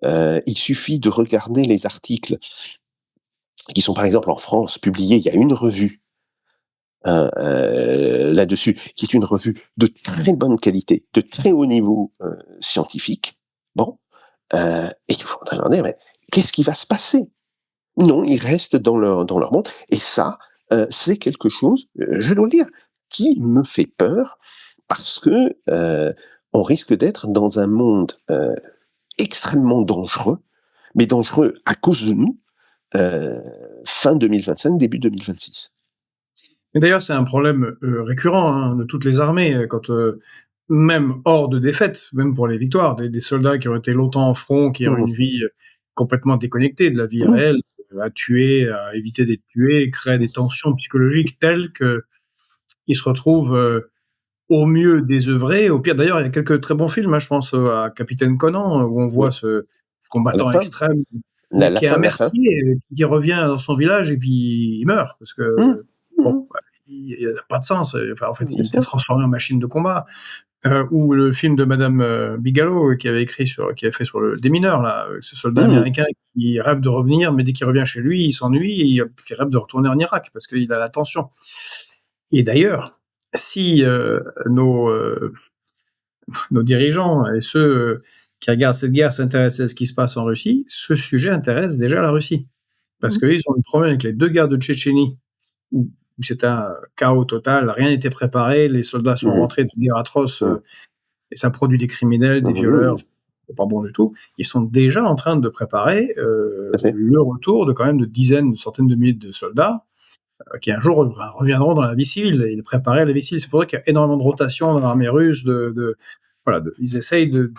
Il suffit de regarder les articles qui sont par exemple en France publiés. Il y a une revue là-dessus qui est une revue de très bonne qualité, de très haut niveau scientifique. Bon, et il faudrait leur dire, mais qu'est-ce qui va se passer? Non, ils restent dans leur monde. Et ça, c'est quelque chose, je dois le dire, qui me fait peur parce que on risque d'être dans un monde extrêmement dangereux, mais dangereux à cause de nous, fin 2025, début 2026.
Et d'ailleurs, c'est un problème récurrent de toutes les armées, quand même hors de défaite, même pour les victoires, des soldats qui ont été longtemps en front, qui ont
Mmh,
une vie complètement déconnectée de la vie
mmh,
réelle, à tuer, à éviter d'être tués, créent des tensions psychologiques telles qu'ils se retrouvent au mieux désœuvrés, au pire. D'ailleurs, il y a quelques très bons films, je pense à Capitaine Conan, où on voit
oui.
ce
À la
combattant
fin,
extrême, mais qui est un
la fin.
mercier, qui revient dans son village et puis il meurt, parce
Mmh,
que bon,
mmh,
il n'a pas de sens. Enfin, en fait,
bien
il était
sûr.
transformé en machine de combat. Ou le film de Madame Bigelow qui avait fait sur le démineur là, ce soldat
Mmh,
américain qui rêve de revenir, mais dès qu'il revient chez lui, il s'ennuie et il rêve de retourner en Irak parce qu'il a la tension. Et d'ailleurs, si nos dirigeants et ceux qui regardent cette guerre s'intéresser à ce qui se passe en Russie, ce sujet intéresse déjà la Russie. Parce
Mmh.
qu'ils ont eu le problème avec les 2 guerres de Tchétchénie où c'était un chaos total, rien n'était préparé, les soldats sont
Mmh.
rentrés de guerre atroce,
Mmh.
et ça produit des criminels, des
Mmh
violeurs,
mh.
c'est pas bon du tout. Ils sont déjà en train de préparer,
Tout à fait.
le retour de quand même de dizaines, de centaines de milliers de soldats, qui un jour reviendront dans la vie civile et de préparer la vie civile. C'est pour ça qu'il y a énormément de rotation dans l'armée russe, voilà, ils essayent de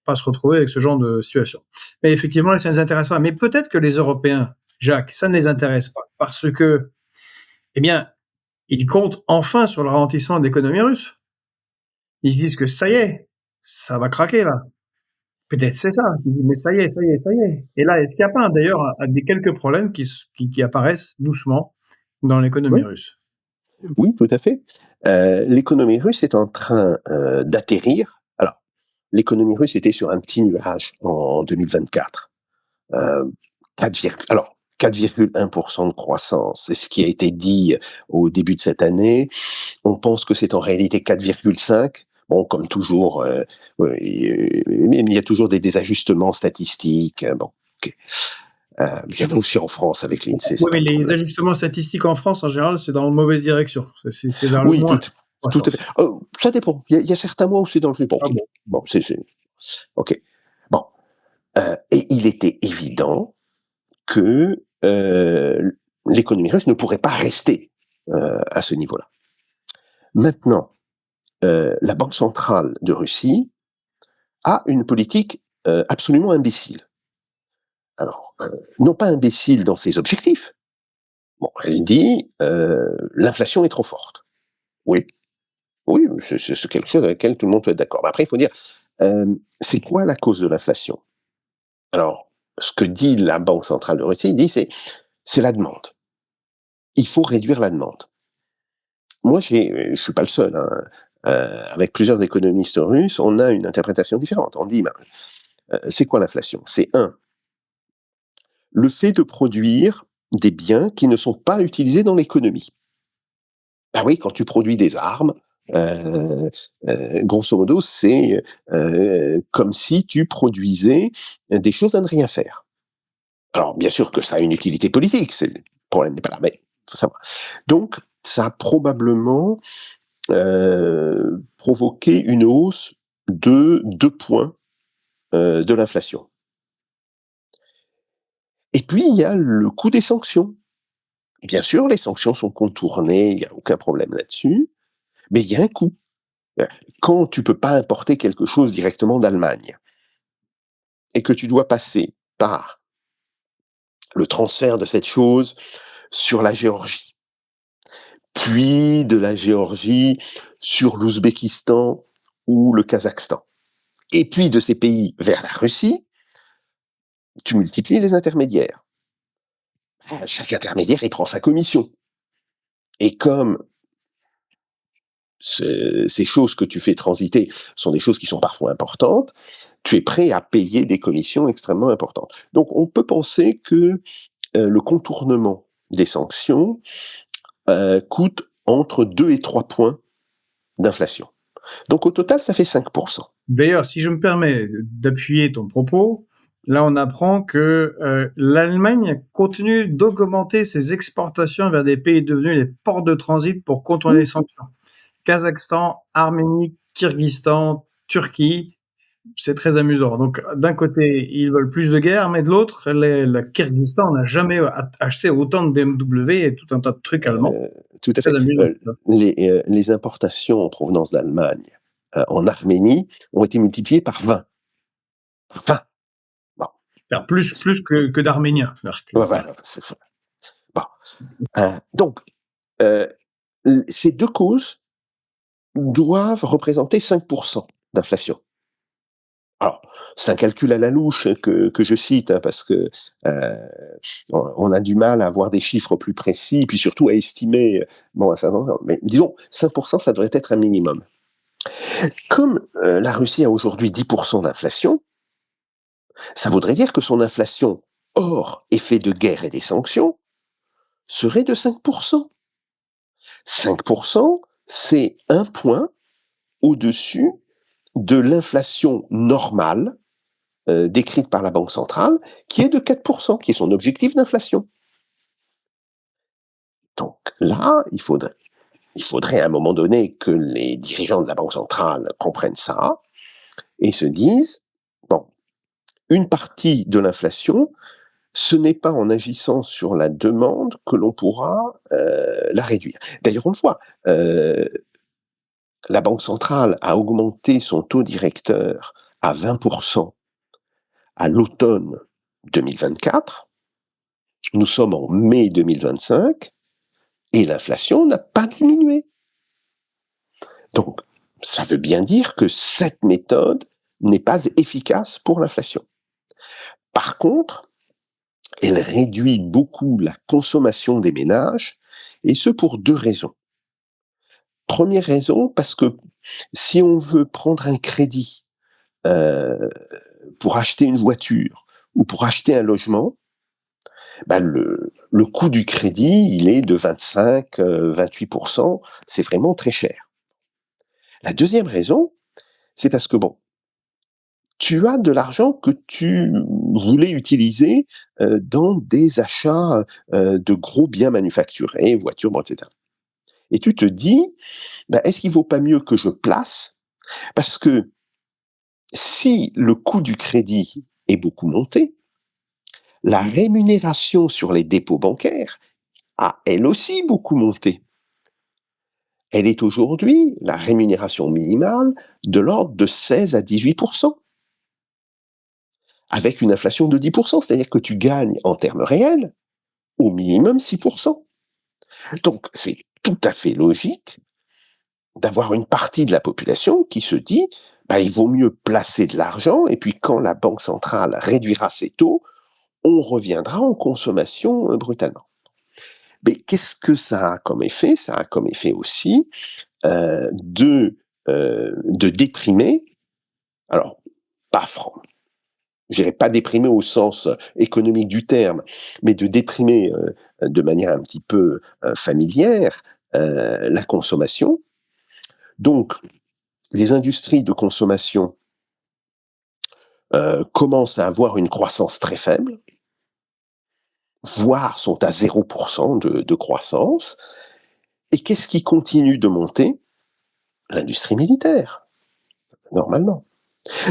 pas se retrouver avec ce genre de situation. Mais effectivement, ça ne les intéresse pas. Mais peut-être que les Européens, Jacques, ça ne les intéresse pas parce que, eh bien, ils comptent enfin sur le ralentissement de l'économie russe. Ils se disent que ça y est, ça va craquer là. Peut-être c'est ça. Ils disent mais ça y est, ça y est, ça y est. Et là, est-ce qu'il n'y a pas d'ailleurs des quelques problèmes qui apparaissent doucement dans l'économie
Oui,
russe?
oui, tout à fait. L'économie russe est en train, d'atterrir. Alors, l'économie russe était sur un petit nuage en 2024. 4,1% de croissance, c'est ce qui a été dit au début de cette année. On pense que c'est en réalité 4,5. Bon, comme toujours, oui, mais il y a toujours des désajustements statistiques, bon, OK. Il y en a aussi en France avec l'INSEE, c'est
Oui,
pas
mais
le
les
problème.
ajustements statistiques en France, en général, c'est dans la mauvaise direction. C'est vers le
Oui,
moins,
tout à fait.
croissance.
Ça dépend. Il y a certains mois où c'est dans le bon,
Ah
OK.
bon?
Bon,
Bon.
c'est OK. Bon, et il était évident que, l'économie russe ne pourrait pas rester, à ce niveau-là. Maintenant, la banque centrale de Russie a une politique, absolument imbécile. Alors, non pas imbécile dans ses objectifs. Bon, elle dit, l'inflation est trop forte. Oui, oui, c'est quelque chose avec lequel tout le monde peut être d'accord. Mais après, il faut dire, c'est quoi la cause de l'inflation? Alors, ce que dit la Banque centrale de Russie, dit c'est la demande. Il faut réduire la demande. Moi, je suis pas le seul, hein, avec plusieurs économistes russes, on a une interprétation différente. On dit, ben, c'est quoi l'inflation? C'est un, le fait de produire des biens qui ne sont pas utilisés dans l'économie. Bah oui, quand tu produis des armes, heu grosso modo, c'est, comme si tu produisais des choses à ne rien faire. Alors bien sûr que ça a une utilité politique, le problème n'est pas là, mais faut savoir. Donc ça a probablement, provoqué une hausse de 2 points, de l'inflation. Et puis il y a le coût des sanctions. Bien sûr, les sanctions sont contournées, il y a aucun problème là-dessus, mais il y a un coût. Quand tu peux pas importer quelque chose directement d'Allemagne et que tu dois passer par le transfert de cette chose sur la Géorgie, puis de la Géorgie sur l'Ouzbékistan ou le Kazakhstan, et puis de ces pays vers la Russie, tu multiplies les intermédiaires. Chaque intermédiaire, il prend sa commission. Et comme ces choses que tu fais transiter sont des choses qui sont parfois importantes, tu es prêt à payer des commissions extrêmement importantes. Donc on peut penser que, le contournement des sanctions, coûte entre 2 et 3 points d'inflation. Donc au total, ça fait 5%.
D'ailleurs, si je me permets d'appuyer ton propos, là, on apprend que l'Allemagne continue d'augmenter ses exportations vers des pays devenus les ports de transit pour contourner les
Mmh.
sanctions. Kazakhstan, Arménie, Kirghizistan, Turquie, c'est très amusant. Donc, d'un côté, ils veulent plus de guerre, mais de l'autre, le Kirghizistan n'a jamais acheté autant de BMW et tout un tas de trucs allemands.
Tout à
Très
fait.
amusant.
Les importations en provenance d'Allemagne, en Arménie ont été multipliées par 20. 20! Bon,
C'est plus que d'Arméniens.
ouais, voilà, bon, donc, heu, ces 2 causes doivent représenter 5% d'inflation. Alors, c'est un calcul à la louche que je cite, hein, parce que, heu, on a du mal à avoir des chiffres plus précis, puis surtout à estimer, bon, un certain nombre, mais disons 5%, ça devrait être un minimum. Comme, la Russie a aujourd'hui 10% d'inflation, ça voudrait dire que son inflation, hors effet de guerre et des sanctions, serait de 5%. 5%, c'est 1 point au-dessus de l'inflation normale décrite par la Banque centrale, qui est de 4%, qui est son objectif d'inflation. Donc là, il faudrait à un moment donné que les dirigeants de la Banque centrale comprennent ça et se disent, bon, une partie de l'inflation, ce n'est pas en agissant sur la demande que l'on pourra la réduire. D'ailleurs, on le voit, la Banque centrale a augmenté son taux directeur à 20% à l'automne 2024. Nous sommes en mai 2025 et l'inflation n'a pas diminué. Donc, ça veut bien dire que cette méthode n'est pas efficace pour l'inflation. Par contre, elle réduit beaucoup la consommation des ménages, et ce pour 2 raisons. Première raison, parce que si on veut prendre un crédit pour acheter une voiture ou pour acheter un logement, bah le coût du crédit, il est de 25-28%, c'est vraiment très cher. La deuxième raison, c'est parce que bon, tu as de l'argent que tu voulais utiliser dans des achats de gros biens manufacturés, voitures, bon, etc. Et tu te dis, bah, est-ce qu'il vaut pas mieux que je place? Parce que si le coût du crédit est beaucoup monté, la rémunération sur les dépôts bancaires a elle aussi beaucoup monté. Elle est aujourd'hui, la rémunération minimale, de l'ordre de 16 à 18%, avec une inflation de 10%, c'est-à-dire que tu gagnes en termes réels au minimum 6%. Donc c'est tout à fait logique d'avoir une partie de la population qui se dit, bah, il vaut mieux placer de l'argent et puis quand la Banque centrale réduira ses taux, on reviendra en consommation brutalement. Mais qu'est-ce que ça a comme effet? Ça a comme effet aussi de déprimer, alors pas franc, je dirais pas déprimer au sens économique du terme, mais de déprimer de manière un petit peu familière la consommation. Donc, les industries de consommation commencent à avoir une croissance très faible, voire sont à 0% de croissance. Et qu'est-ce qui continue de monter? L'industrie militaire, normalement.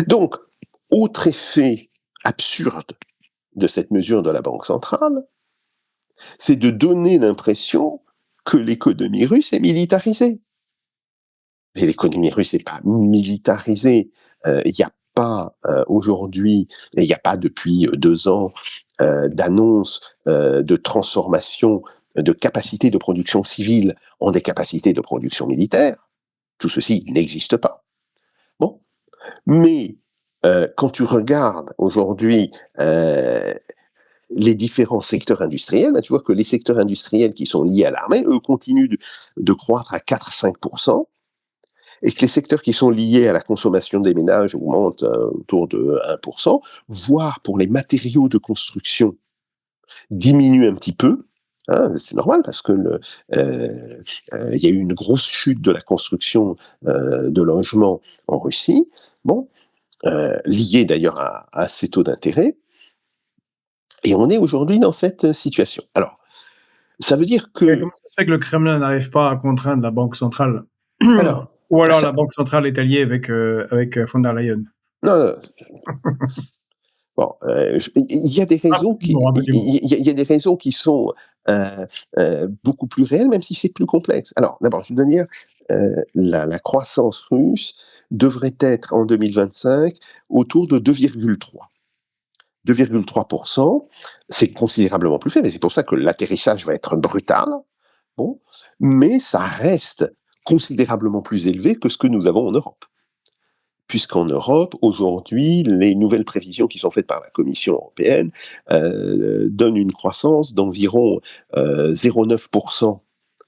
Donc, autre effet absurde de cette mesure de la Banque centrale, c'est de donner l'impression que l'économie russe est militarisée. Mais l'économie russe n'est pas militarisée. Il n'y a pas aujourd'hui, et il n'y a pas depuis 2 ans, d'annonce de transformation de capacités de production civile en des capacités de production militaire. Tout ceci n'existe pas. Bon, mais quand tu regardes aujourd'hui les différents secteurs industriels, ben, tu vois que les secteurs industriels qui sont liés à l'armée, eux, continuent de croître à 4-5%, et que les secteurs qui sont liés à la consommation des ménages augmentent autour de 1%, voire pour les matériaux de construction, diminuent un petit peu. Hein, c'est normal parce que y a eu une grosse chute de la construction de logements en Russie, bon, liée d'ailleurs à ces taux d'intérêt. Et on est aujourd'hui dans cette situation. Alors, ça veut dire
Et
que...
comment ça se fait que le Kremlin n'arrive pas à contraindre la Banque centrale?
Alors,
Ou
bah
alors
ça,
la Banque centrale est alliée avec von der Leyen?
non, non, bon, il y a des raisons qui,
Rapidement, rapidement.
il y a des raisons qui sont beaucoup plus réelles, même si c'est plus complexe. Alors, d'abord, je veux dire, la croissance russe devrait être en 2025 autour de 2,3. 2,3%, c'est considérablement plus faible, et c'est pour ça que l'atterrissage va être brutal. Bon, mais ça reste considérablement plus élevé que ce que nous avons en Europe. Puisqu'en Europe, aujourd'hui, les nouvelles prévisions qui sont faites par la Commission européenne donnent une croissance d'environ 0,9%,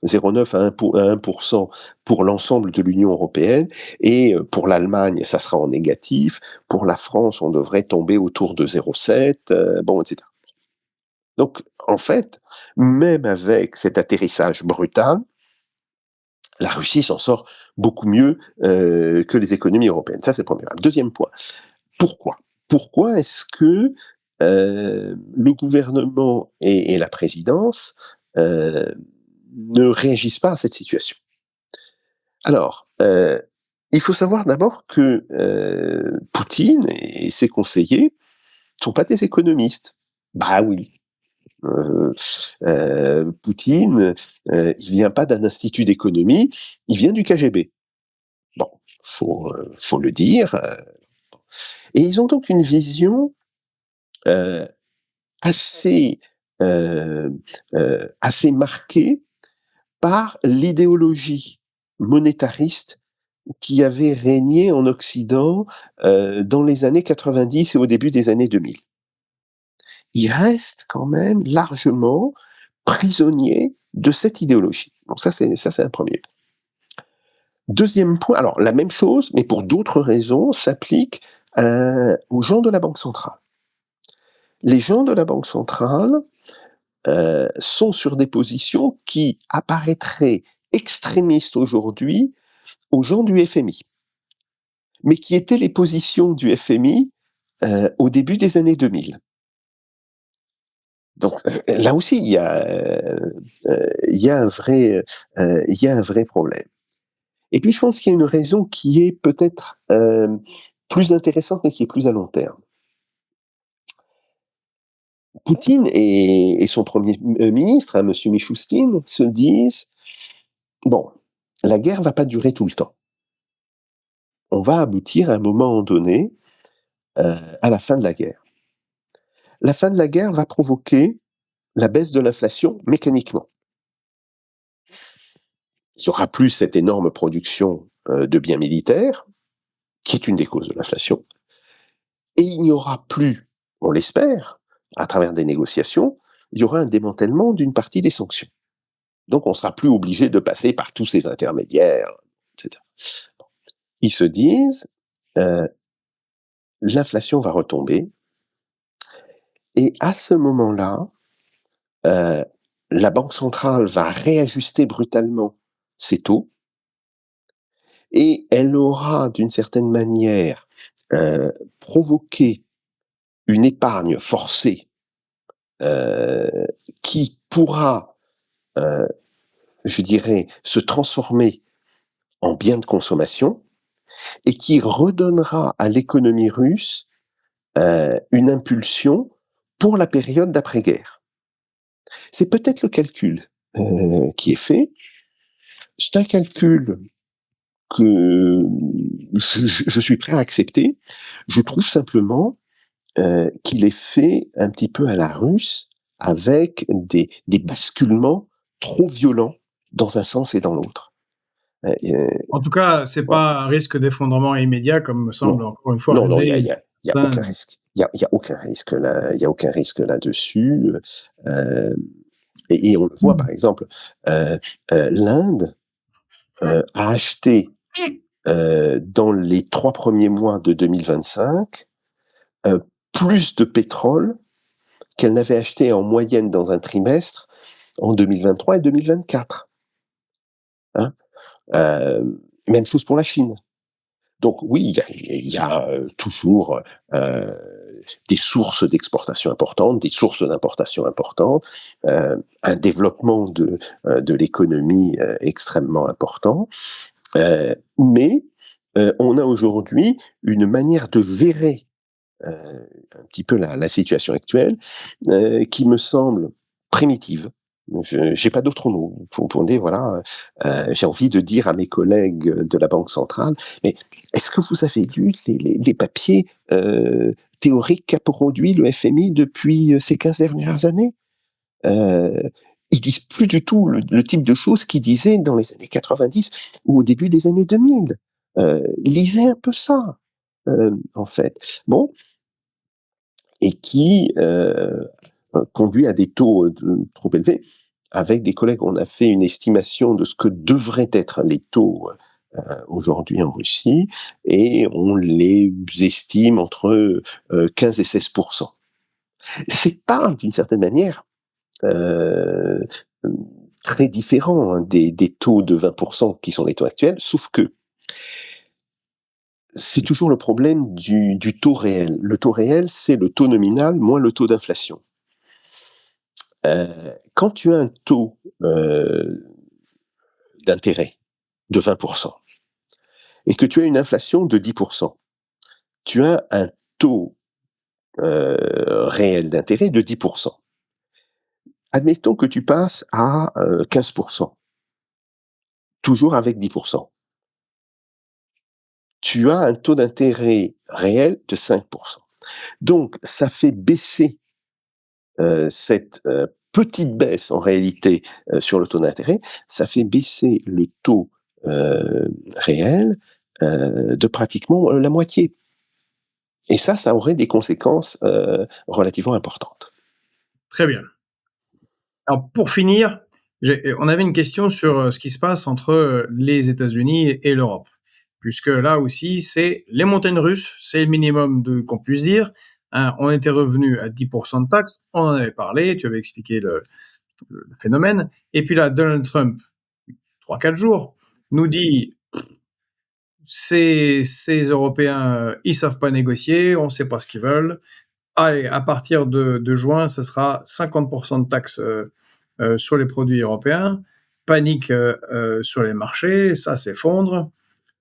0,9 à 1% pour l'ensemble de l'Union européenne, et pour l'Allemagne, ça sera en négatif, pour la France, on devrait tomber autour de 0,7, bon, etc. Donc, en fait, même avec cet atterrissage brutal, la Russie s'en sort beaucoup mieux que les économies européennes. Ça, c'est le premier point. Deuxième point, pourquoi? pourquoi est-ce que le gouvernement et la présidence ne réagissent pas à cette situation? Alors, il faut savoir d'abord que Poutine et ses conseillers sont pas des économistes. Bah oui, heu Poutine, il vient pas d'un institut d'économie, il vient du KGB. Bon, faut le dire, et ils ont donc une vision, heu, assez, heu assez marquée par l'idéologie monétariste qui avait régné en Occident, dans les années 90 et au début des années 2000. Ils restent quand même largement prisonniers de cette idéologie. Donc ça c'est un premier point. Deuxième point, alors la même chose, mais pour d'autres raisons, s'applique, aux gens de la banque centrale. Les gens de la banque centrale, sont sur des positions qui apparaîtraient extrémistes aujourd'hui aux gens du FMI, mais qui étaient les positions du FMI, au début des années 2000. Donc, là aussi, il y a un vrai, il y a un vrai problème. Et puis je pense qu'il y a une raison qui est peut-être, plus intéressante, mais qui est plus à long terme. Poutine et son premier ministre, hein, monsieur Mishustin, se disent: «Bon, la guerre va pas durer tout le temps. On va aboutir à un moment donné, à la fin de la guerre. La fin de la guerre va provoquer la baisse de l'inflation mécaniquement. Il y aura plus cette énorme production, de biens militaires, qui est une des causes de l'inflation, et il n'y aura plus, on l'espère, à travers des négociations, il y aura un démantèlement d'une partie des sanctions. Donc on sera plus obligé de passer par tous ces intermédiaires, et cetera». Ils se disent, heu: «L'inflation va retomber et à ce moment-là, heu, la banque centrale va réajuster brutalement ses taux et elle aura d'une certaine manière, provoqué une épargne forcée, heu, qui pourra, heu, je dirais, se transformer en biens de consommation et qui redonnera à l'économie russe, une impulsion pour la période d'après-guerre». C'est peut-être le calcul, qui est fait. C'est un calcul que je suis prêt à accepter. Je trouve simplement, qu'il est fait un petit peu à la russe, avec des basculements trop violents dans un sens et dans l'autre. Et
En tout cas, c'est
voilà.
pas un risque d'effondrement immédiat comme me
Non,
semble encore une fois
non, non,
rêver
il y a aucun
certains.
risque. Il y a aucun risque là, il y a aucun risque là-dessus, et on le voit par exemple, heu l'Inde, a acheté, dans les 3 premiers mois de 2025, plus de pétrole qu'elle n'avait acheté en moyenne dans un trimestre en 2023 et 2024, hein. Même chose pour la Chine. Donc oui, toujours, heu, des sources d'exportation importantes, des sources d'importation importantes, un développement de l'économie, extrêmement important, mais on a aujourd'hui une manière de gérer, un petit peu la situation actuelle, qui me semble primitive. Je j'ai pas d'autre mot pour dire voilà, j'ai envie de dire à mes collègues de la banque centrale: «Mais est-ce que vous avez lu les papiers, théoriques qu'a produit le FMI depuis, ces 15 dernières années?» Heu, Ils disent plus du tout le type de choses qu'ils disaient dans les années 90 ou au début des années 2000. Lisez un peu ça, en fait. Bon, et qui, conduit à des taux, trop élevés. Avec des collègues, on a fait une estimation de ce que devraient être les taux, aujourd'hui en Russie, et on les estime entre, 15 et 16. C'est pas, d'une certaine manière, heu, mmh, très différent, hein, des taux de 20 qui sont les taux actuels, sauf que c'est toujours le problème du taux réel. Le taux réel, c'est le taux nominal moins le taux d'inflation. Quand tu as un taux, d'intérêt de 20 et que tu as une inflation de 10 tu as un taux, réel d'intérêt de 10. Admettons que tu passes à, 15 toujours avec 10. Tu as un taux d'intérêt réel de 5. Donc ça fait baisser, cette, petite baisse en réalité, sur le taux d'intérêt, ça fait baisser le taux, réel, de pratiquement, la moitié. Et ça aurait des conséquences, relativement importantes.
Très bien. Alors pour finir, on avait une question sur ce qui se passe entre les États-Unis et l'Europe, puisque là aussi, c'est les montagnes russes, c'est le minimum qu'on puisse dire. Hein, on était revenu à 10% de taxes, on en avait parlé, tu avais expliqué le phénomène. Et puis là, Donald Trump, 3-4 jours, nous dit ces Européens, ils savent pas négocier, on sait pas ce qu'ils veulent. Allez, à partir de juin, ce sera 50% de taxes sur les produits européens. Panique sur les marchés, ça s'effondre.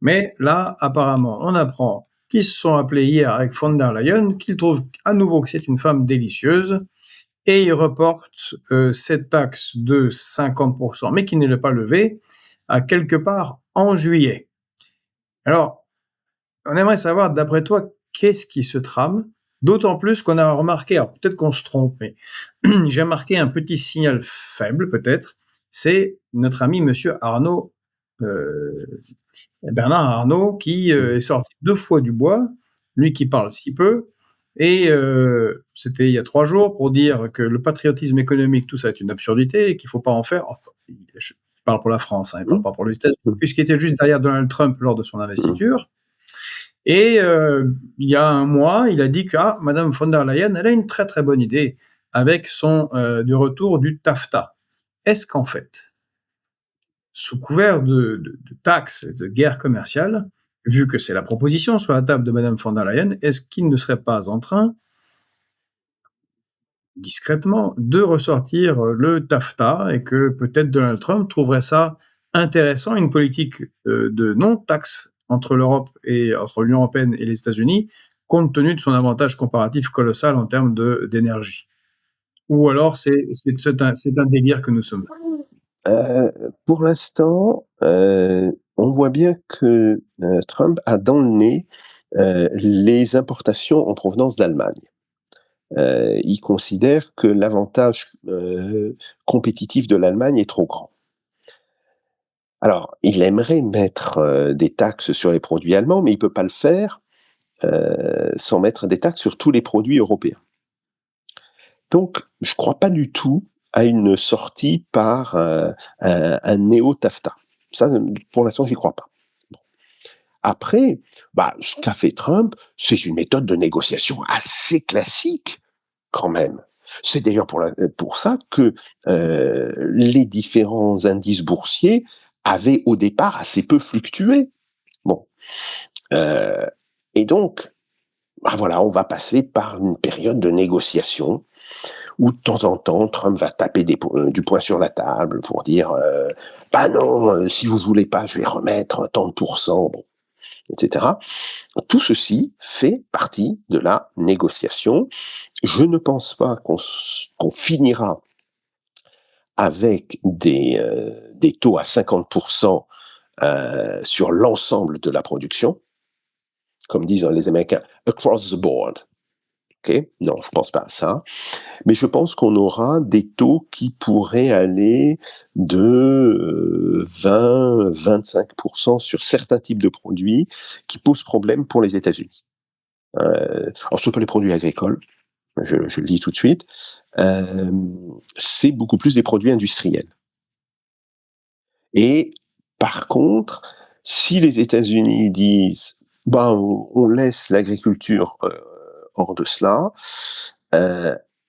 Mais là, apparemment, on apprend qu'ils se sont appelés hier avec von der Leyen, qu'ils trouvent à nouveau que c'est une femme délicieuse, et ils reportent cette taxe de 50%, mais qui ne l'est pas levée, à quelque part en juillet. Alors, on aimerait savoir, d'après toi, qu'est-ce qui se trame? D'autant plus qu'on a remarqué, alors peut-être qu'on se trompe, mais j'ai remarqué un petit signal faible, peut-être. C'est notre ami Monsieur Arnaud, Bernard Arnault, qui est sorti 2 fois du bois, lui qui parle si peu, et c'était il y a 3 jours pour dire que le patriotisme économique, tout ça est une absurdité et qu'il ne faut pas en faire. Enfin, je parle pour la France, hein, il ne parle pas pour les États-Unis,
Mmh.
puisqu'il était juste derrière Donald Trump lors de son
Mmh.
investiture. Et il y a un mois, il a dit que Madame von der Leyen, elle a une très très bonne idée avec son du retour du TAFTA. Est-ce qu'en fait, sous couvert de taxes et de guerre commerciale, vu que c'est la proposition sur la table de Madame von der Leyen, est-ce qu'il ne serait pas en train, discrètement, de ressortir le TAFTA et que peut-être Donald Trump trouverait ça intéressant, une politique de non-taxe entre l'Europe et entre l'Union européenne et les États-Unis, compte tenu de son avantage comparatif colossal en termes d'énergie. Ou alors c'est un délire que nous sommes.
Pour l'instant, on voit bien que, Trump a dans le nez, les importations en provenance d'Allemagne. Il considère que l'avantage, compétitif de l'Allemagne est trop grand. Alors, il aimerait mettre, des taxes sur les produits allemands, mais il peut pas le faire, sans mettre des taxes sur tous les produits européens. Donc, je crois pas du tout à une sortie par, un néo-TAFTA. Ça, pour l'instant, j'y crois pas. Bon. Après, ce qu'a fait Trump, c'est une méthode de négociation assez classique, quand même. C'est d'ailleurs pour ça que, les différents indices boursiers avaient au départ assez peu fluctué. Bon, heu et donc, voilà, on va passer par une période de négociation où de temps en temps, Trump va taper du poing sur la table pour dire bah non, si vous voulez pas, je vais remettre tant de pourcents, bon, etc. Tout ceci fait partie de la négociation. Je ne pense pas qu'on finira avec des taux à 50% sur l'ensemble de la production, comme disent les Américains, across the board. Okay, non, je pense pas à ça. Mais je pense qu'on aura des taux qui pourraient aller de 20-25% sur certains types de produits qui posent problème pour les États-Unis. Alors, ce sont pas les produits agricoles, je le dis tout de suite. C'est beaucoup plus des produits industriels. Et par contre, si les États-Unis disent on laisse l'agriculture hors de cela,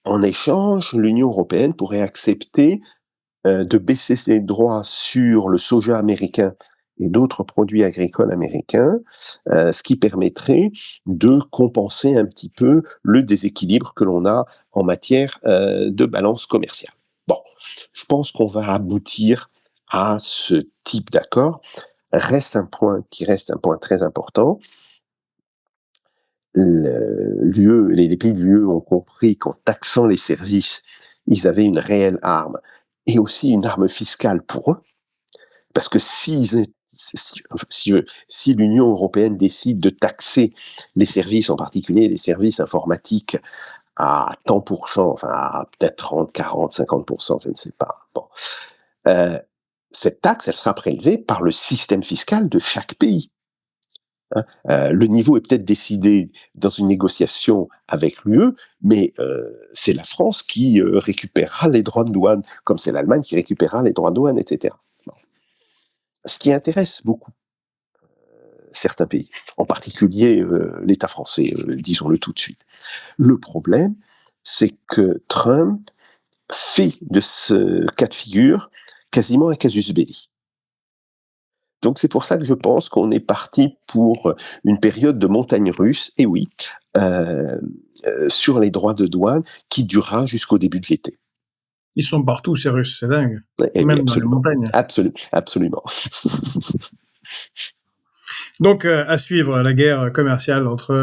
en échange, l'Union européenne pourrait accepter de baisser ses droits sur le soja américain et d'autres produits agricoles américains, ce qui permettrait de compenser un petit peu le déséquilibre que l'on a en matière, de balance commerciale. Bon, je pense qu'on va aboutir à ce type d'accord. Reste un point très important. Les pays de l'UE ont compris qu'en taxant les services, ils avaient une réelle arme et aussi une arme fiscale pour eux. Parce que si l'Union européenne décide de taxer les services, en particulier les services informatiques, à tant pour cent, enfin à peut-être 30, 40, 50%, je ne sais pas. Bon, cette taxe, elle sera prélevée par le système fiscal de chaque pays. Hein. Le niveau est peut-être décidé dans une négociation avec l'UE, mais c'est la France qui récupérera les droits de douane, comme c'est l'Allemagne qui récupérera les droits de douane, etc. Bon. Ce qui intéresse beaucoup certains pays, en particulier l'État français, disons-le tout de suite. Le problème, c'est que Trump fait de ce cas de figure quasiment un casus belli. Donc c'est pour ça que je pense qu'on est parti pour une période de montagne russe, et oui, sur les droits de douane, qui durera jusqu'au début de l'été.
Ils sont partout, ces Russes, c'est dingue.
Et
Même
oui,
dans les montagnes.
Absolument.
Donc, à suivre la guerre commerciale entre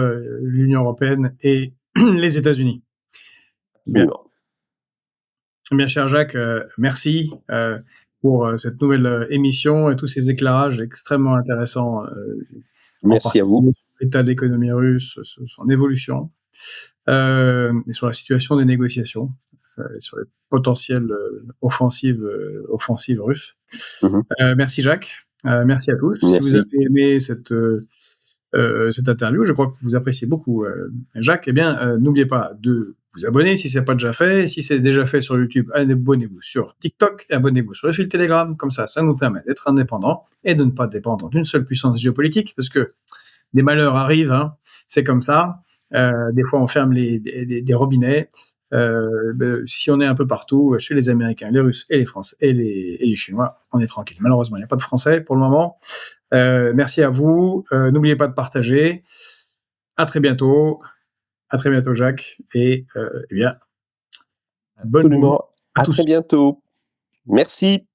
l'Union européenne et les États-Unis. Bien. Bien, cher Jacques, merci pour cette nouvelle émission et tous ces éclairages extrêmement intéressants.
Merci à vous.
Sur l'état de l'économie russe, son évolution, et sur la situation des négociations, sur les potentielles offensives russes. Merci Jacques, merci à tous.
Merci.
Si vous avez aimé cette interview, je crois que vous appréciez beaucoup Jacques, eh bien n'oubliez pas de vous abonner si c'est pas déjà fait. Si c'est déjà fait sur YouTube, abonnez-vous sur TikTok et abonnez-vous sur le fil Telegram. Comme ça nous permet d'être indépendants et de ne pas dépendre d'une seule puissance géopolitique, parce que des malheurs arrivent, hein, c'est comme ça. Des fois, on ferme des robinets. Si on est un peu partout, chez les Américains, les Russes et les Français et les Chinois, on est tranquille. Malheureusement, il n'y a pas de Français pour le moment. Merci à vous. N'oubliez pas de partager. À très bientôt. À très bientôt, Jacques. Et eh bien,
bonne nuit à tous. À très bientôt. Merci.